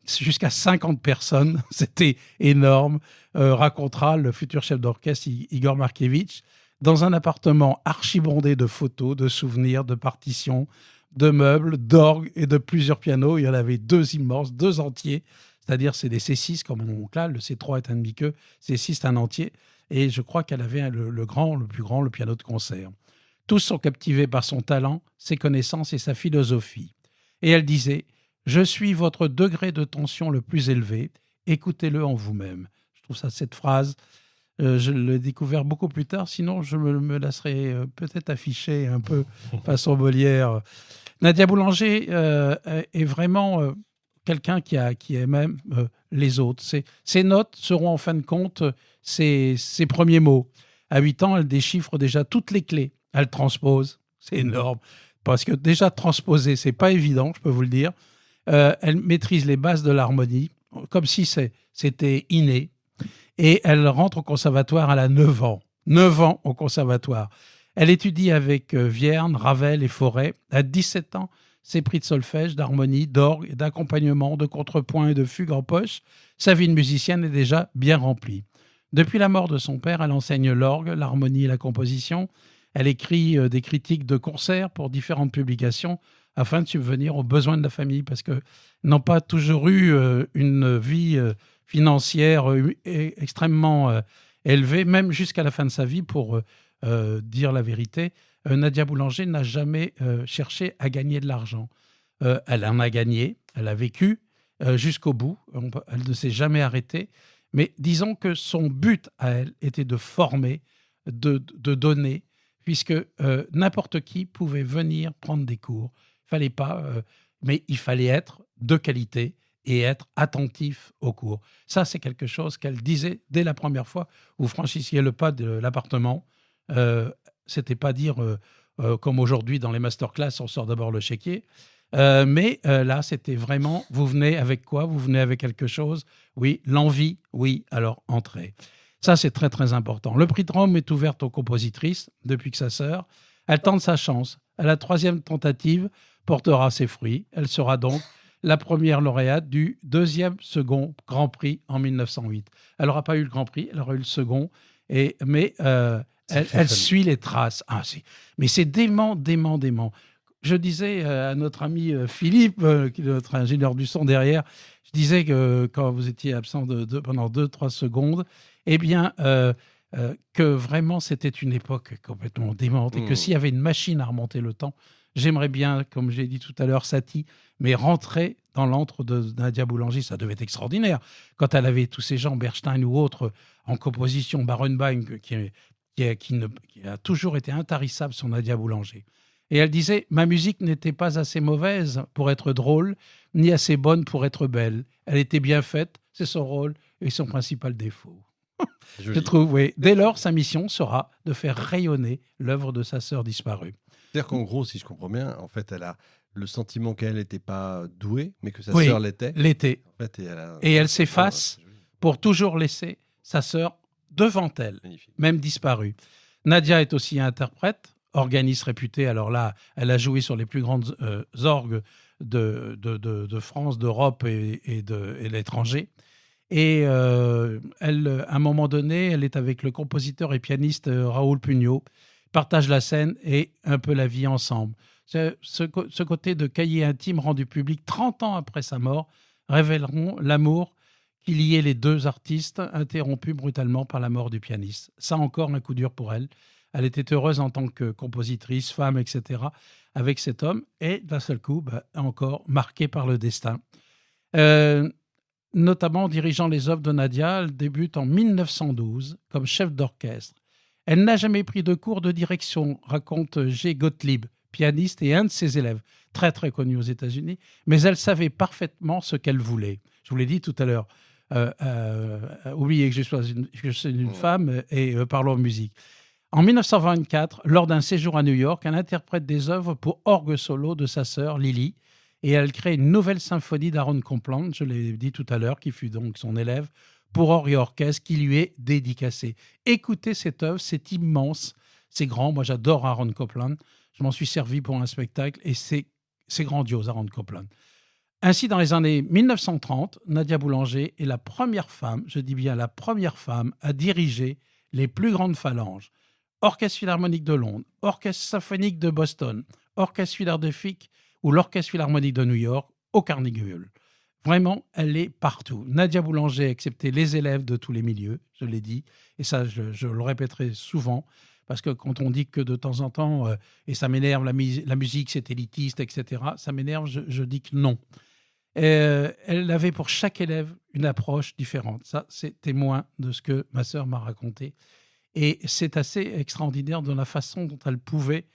jusqu'à 50 personnes. C'était énorme, racontera le futur chef d'orchestre Igor Markevitch, dans un appartement archibondé de photos, de souvenirs, de partitions, de meubles, d'orgues et de plusieurs pianos. Il y en avait 2 immenses, 2 entiers, c'est-à-dire c'est des C6 comme mon oncle, le C3 est un demi-queue, C6 c'est un entier, et je crois qu'elle avait le plus grand, le piano de concert. Tous sont captivés par son talent, ses connaissances et sa philosophie. Et elle disait « Je suis votre degré de tension le plus élevé, écoutez-le en vous-même ». Je trouve ça, cette phrase, je l'ai découvert beaucoup plus tard, sinon je me laisserais peut-être afficher un peu façon Molière. Nadia Boulanger est vraiment quelqu'un qui aimait les autres. Ses notes seront en fin de compte ses premiers mots. À 8 ans, elle déchiffre déjà toutes les clés. Elle transpose, c'est énorme, parce que déjà transposer, c'est pas évident, je peux vous le dire. Elle maîtrise les bases de l'harmonie, comme si c'était inné. Et elle rentre au conservatoire, elle a 9 ans. 9 ans au conservatoire. Elle étudie avec Vierne, Ravel et Fauré. À 17 ans, ses prix de solfège, d'harmonie, d'orgue, d'accompagnement, de contrepoint et de fugue en poche. Sa vie de musicienne est déjà bien remplie. Depuis la mort de son père, elle enseigne l'orgue, l'harmonie et la composition. Elle écrit des critiques de concerts pour différentes publications afin de subvenir aux besoins de la famille, parce qu'elles n'ont pas toujours eu une vie financière extrêmement élevée, même jusqu'à la fin de sa vie, pour dire la vérité. Nadia Boulanger n'a jamais cherché à gagner de l'argent. Elle en a gagné, elle a vécu jusqu'au bout, elle ne s'est jamais arrêtée, mais disons que son but à elle était de former, de donner, puisque n'importe qui pouvait venir prendre des cours. Il fallait pas, mais il fallait être de qualité et être attentif aux cours. Ça, c'est quelque chose qu'elle disait dès la première fois où vous franchissiez le pas de l'appartement. C'était pas dire comme aujourd'hui dans les masterclass, on sort d'abord le chéquier. Mais là, c'était vraiment, vous venez avec quoi? Vous venez avec quelque chose? Oui, l'envie, oui, alors entrez. Ça, c'est très, très important. Le prix de Rome est ouvert aux compositrices depuis que sa sœur. Elle tente sa chance. À la 3e tentative, portera ses fruits. Elle sera donc la première lauréate du 2e Grand Prix en 1908. Elle n'aura pas eu le Grand Prix, elle aura eu le second, mais elle suit les traces. Mais c'est dément. Je disais à notre ami Philippe, qui est notre ingénieur du son derrière, je disais que quand vous étiez absent pendant 2-3 secondes, eh bien, que vraiment c'était une époque complètement démente et que s'il y avait une machine à remonter le temps, j'aimerais bien, comme j'ai dit tout à l'heure, Satie, mais rentrer dans l'antre de Nadia Boulanger. Ça devait être extraordinaire. Quand elle avait tous ces gens, Bernstein ou autres, en composition, Barenboim, qui a toujours été intarissable sur Nadia Boulanger. Et elle disait « Ma musique n'était pas assez mauvaise pour être drôle, ni assez bonne pour être belle. Elle était bien faite, c'est son rôle et son principal défaut. » Je trouve, oui. Dès lors, sa mission sera de faire rayonner l'œuvre de sa sœur disparue. C'est-à-dire qu'en gros, si je comprends bien, en fait, elle a le sentiment qu'elle n'était pas douée, mais que sa sœur l'était. En fait, et elle s'efface pour toujours laisser sa sœur devant elle, magnifique, même disparue. Nadia est aussi interprète, organiste réputée. Alors là, elle a joué sur les plus grandes orgues de France, d'Europe et de l'étranger. Et elle, à un moment donné, elle est avec le compositeur et pianiste Raoul Pugnot, partagent la scène et un peu la vie ensemble. Ce côté de cahier intime rendu public 30 ans après sa mort révéleront l'amour qui liait les deux artistes, interrompu brutalement par la mort du pianiste. Ça encore, un coup dur pour elle. Elle était heureuse en tant que compositrice, femme, etc., avec cet homme, et d'un seul coup, encore marquée par le destin. Notamment en dirigeant les œuvres de Nadia, elle débute en 1912 comme chef d'orchestre. Elle n'a jamais pris de cours de direction, raconte G. Gottlieb, pianiste et un de ses élèves, très très connu aux États-Unis, mais elle savait parfaitement ce qu'elle voulait. Je vous l'ai dit tout à l'heure, oubliez que je suis une femme et parlons musique. En 1924, lors d'un séjour à New York, elle interprète des œuvres pour orgue solo de sa sœur Lily, et elle crée une nouvelle symphonie d'Aaron Copland, je l'ai dit tout à l'heure, qui fut donc son élève, pour orgue et orchestre, qui lui est dédicacée. Écoutez cette œuvre, c'est immense, c'est grand. Moi, j'adore Aaron Copland. Je m'en suis servi pour un spectacle et c'est grandiose, Aaron Copland. Ainsi, dans les années 1930, Nadia Boulanger est la première femme, je dis bien la première femme, à diriger les plus grandes phalanges. Orchestre Philharmonique de Londres, Orchestre Symphonique de Boston, Orchestre Philadelphique ou l'Orchestre Philharmonique de New York au Carnegie Hall. Vraiment, elle est partout. Nadia Boulanger a accepté les élèves de tous les milieux, je l'ai dit, et ça, je le répéterai souvent, parce que quand on dit que de temps en temps, et ça m'énerve, la musique c'est élitiste, etc., ça m'énerve, je dis que non. Elle avait pour chaque élève une approche différente. Ça, c'est témoin de ce que ma sœur m'a raconté. Et c'est assez extraordinaire dans la façon dont elle pouvait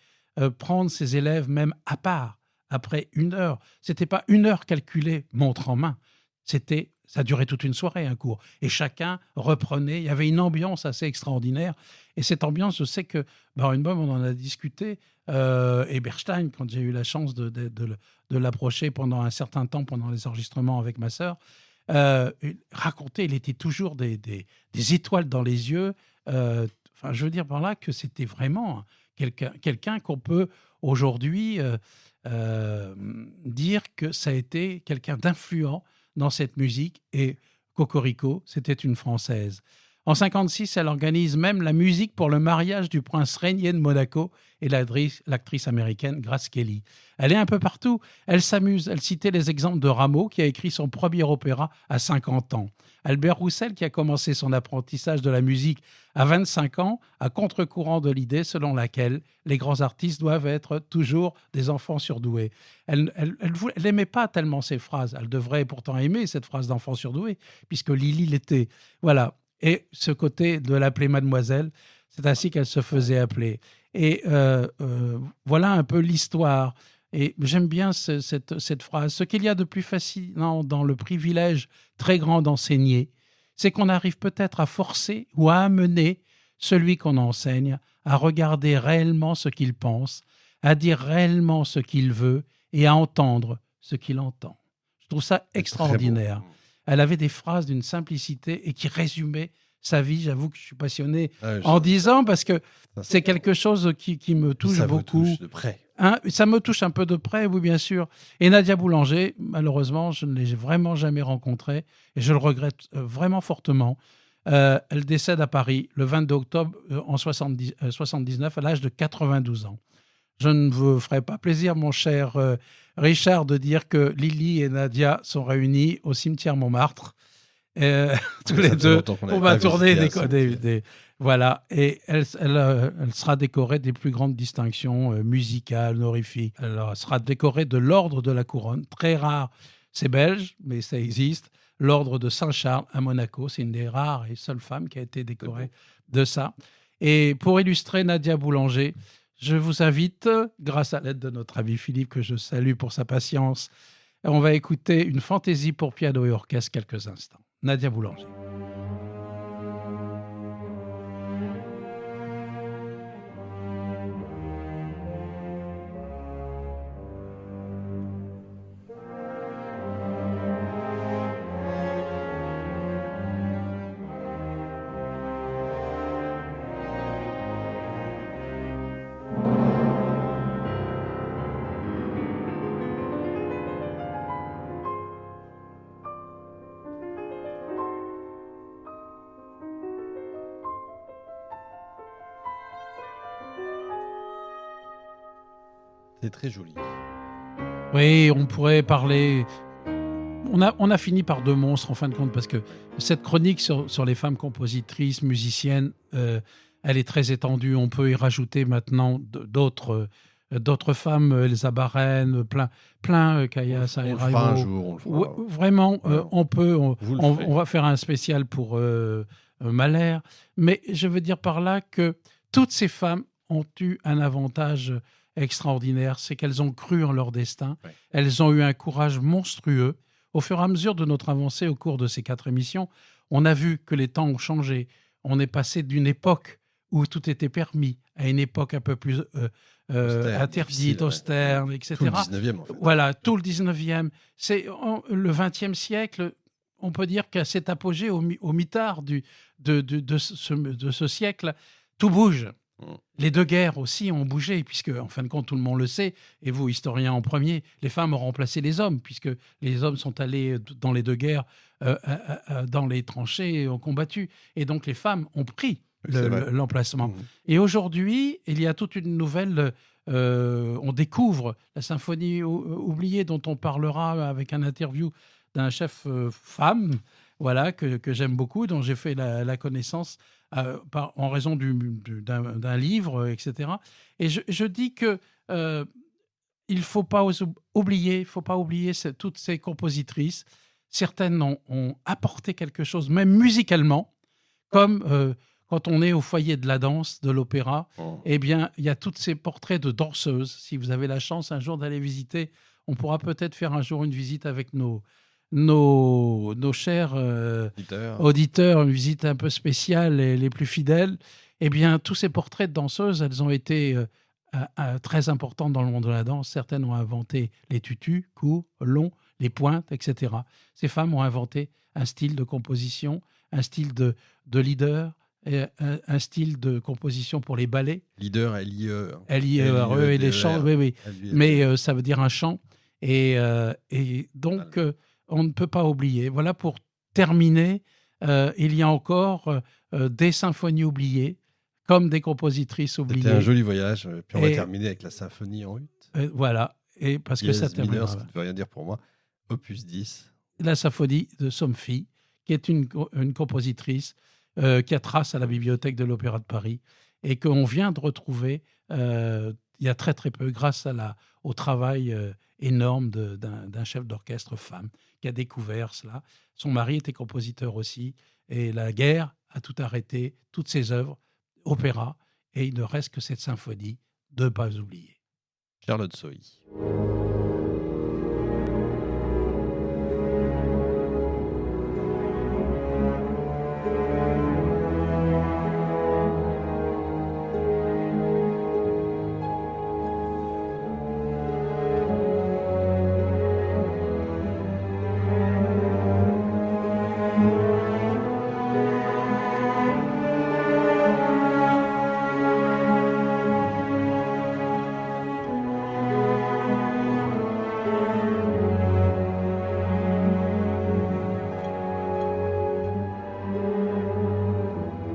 prendre ses élèves même à part, après 1 heure. Ce n'était pas 1 heure calculée, montre en main. Ça durait toute une soirée, un cours. Et chacun reprenait. Il y avait une ambiance assez extraordinaire. Et cette ambiance, je sais que Barenboim, on en a discuté, et Bernstein, quand j'ai eu la chance de l'approcher pendant un certain temps, pendant les enregistrements avec ma sœur, racontait, il était toujours des étoiles dans les yeux. Je veux dire par là que c'était vraiment quelqu'un qu'on peut aujourd'hui dire que ça a été quelqu'un d'influent dans cette musique. Et Cocorico, c'était une Française. En 1956, elle organise même la musique pour le mariage du prince régnier de Monaco et l'actrice américaine Grace Kelly. Elle est un peu partout. Elle s'amuse. Elle citait les exemples de Rameau, qui a écrit son premier opéra à 50 ans. Albert Roussel, qui a commencé son apprentissage de la musique à 25 ans, à contre-courant de l'idée selon laquelle les grands artistes doivent être toujours des enfants surdoués. Elle n'aimait pas tellement ces phrases. Elle devrait pourtant aimer cette phrase d'enfant surdoué, puisque Lily l'était. Voilà. Et ce côté de l'appeler mademoiselle, c'est ainsi qu'elle se faisait appeler. Et voilà un peu l'histoire. Et j'aime bien cette phrase. Ce qu'il y a de plus fascinant dans le privilège très grand d'enseigner, c'est qu'on arrive peut-être à forcer ou à amener celui qu'on enseigne à regarder réellement ce qu'il pense, à dire réellement ce qu'il veut et à entendre ce qu'il entend. Je trouve ça extraordinaire. Elle avait des phrases d'une simplicité et qui résumaient sa vie. J'avoue que je suis passionné en disant, parce que c'est quelque chose qui me touche beaucoup. Ça me touche de près. Ça me touche un peu de près, oui, bien sûr. Et Nadia Boulanger, malheureusement, je ne l'ai vraiment jamais rencontrée et je le regrette vraiment fortement. Elle décède à Paris le 22 octobre en 79 à l'âge de 92 ans. Je ne vous ferai pas plaisir, mon cher Richard, de dire que Lily et Nadia sont réunies au cimetière Montmartre, tous les deux, pour ma tournée des voilà. Et elle sera décorée des plus grandes distinctions musicales, honorifiques. Elle sera décorée de l'ordre de la Couronne, très rare. C'est belge, mais ça existe. L'ordre de Saint-Charles à Monaco, c'est une des rares et seules femmes qui a été décorée de ça. Et pour illustrer Nadia Boulanger, je vous invite, grâce à l'aide de notre ami Philippe, que je salue pour sa patience, on va écouter une fantaisie pour piano et orchestre quelques instants. Nadia Boulanger. C'est très joli. Oui, on pourrait parler... On a fini par deux monstres, en fin de compte, parce que cette chronique sur les femmes compositrices, musiciennes, elle est très étendue. On peut y rajouter maintenant d'autres femmes, Elsa Baren, plein Kaya Saerairo. On le fera un jour. On le fera. Vraiment, on va faire un spécial pour Mahler. Mais je veux dire par là que toutes ces femmes ont eu un avantage extraordinaire, c'est qu'elles ont cru en leur destin. Ouais. Elles ont eu un courage monstrueux. Au fur et à mesure de notre avancée au cours de ces 4 émissions, on a vu que les temps ont changé. On est passé d'une époque où tout était permis à une époque un peu plus interdite, austère, etc. Tout le 19e, en fait. Voilà, tout le 19e. Le 20e siècle, on peut dire qu'à cet apogée, au mitard de ce siècle, tout bouge. Les deux guerres aussi ont bougé, puisque, en fin de compte, tout le monde le sait, et vous, historiens en premier, les femmes ont remplacé les hommes, puisque les hommes sont allés dans les deux guerres, dans les tranchées, et ont combattu. Et donc, les femmes ont pris l'emplacement. Et aujourd'hui, il y a toute une nouvelle... on découvre la symphonie oubliée, dont on parlera avec un interview d'un chef femme, voilà, que j'aime beaucoup, dont j'ai fait la connaissance en raison d'un livre, etc. Et je dis que il ne faut pas oublier toutes ces compositrices. Certaines ont apporté quelque chose, même musicalement, comme quand on est au foyer de la danse, de l'opéra, eh bien, il y a tous ces portraits de danseuses. Si vous avez la chance un jour d'aller visiter, on pourra peut-être faire un jour une visite avec nos chers auditeurs, une visite un peu spéciale et les plus fidèles. Eh bien, tous ces portraits de danseuses, elles ont été très importantes dans le monde de la danse. Certaines ont inventé les tutus, courts, longs, les pointes, etc. Ces femmes ont inventé un style de composition, un style de leader, et un style de composition pour les ballets. Leader, L-I-E. L-I-E-R-E et les chants, oui. Mais ça veut dire un chant. Et donc, on ne peut pas oublier. Voilà, pour terminer, il y a encore des symphonies oubliées, comme des compositrices oubliées. C'était un joli voyage. Puis on va terminer avec la symphonie en 8. Voilà, et parce que ça termine. Ce qui ne veut rien dire pour moi. Opus 10. La symphonie de Somfy, qui est une compositrice qui a trace à la bibliothèque de l'Opéra de Paris et qu'on vient de retrouver il y a très très peu grâce au travail énorme d'un chef d'orchestre femme qui a découvert cela. Son mari était compositeur aussi et la guerre a tout arrêté, toutes ses œuvres, opéra, et il ne reste que cette symphonie de ne pas oublier. Charlotte Sohi.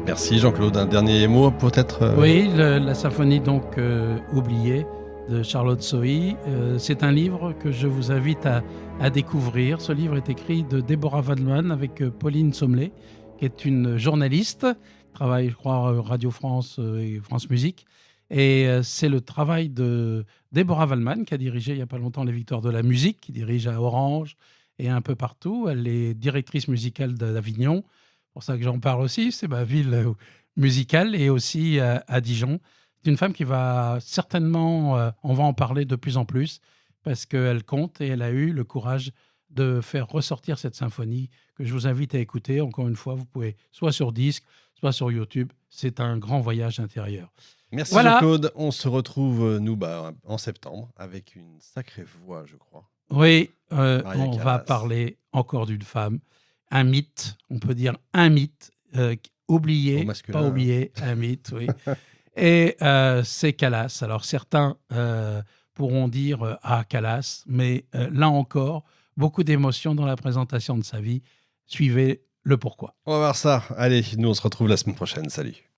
Merci Jean-Claude. Un dernier mot peut-être Oui, la symphonie donc oubliée de Charlotte Sohi. C'est un livre que je vous invite à découvrir. Ce livre est écrit de Deborah Waldman avec Pauline Sommelet, qui est une journaliste, qui travaille, je crois, Radio France et France Musique. Et c'est le travail de Deborah Waldman, qui a dirigé il n'y a pas longtemps les Victoires de la musique, qui dirige à Orange et un peu partout. Elle est directrice musicale d'Avignon. C'est pour ça que j'en parle aussi, c'est ma ville musicale, et aussi à Dijon. C'est une femme qui va certainement, on va en parler de plus en plus, parce qu'elle compte et elle a eu le courage de faire ressortir cette symphonie que je vous invite à écouter. Encore une fois, vous pouvez soit sur disque, soit sur YouTube. C'est un grand voyage intérieur. Merci Jean-Claude. On se retrouve, nous, en septembre, avec une sacrée voix, je crois. Oui, on va parler encore d'une femme. Un mythe, on peut dire un mythe, oublié, pas oublié, un mythe, oui. Et c'est Callas. Alors certains pourront dire Callas, mais là encore, beaucoup d'émotions dans la présentation de sa vie. Suivez le pourquoi. On va voir ça. Allez, nous on se retrouve la semaine prochaine. Salut.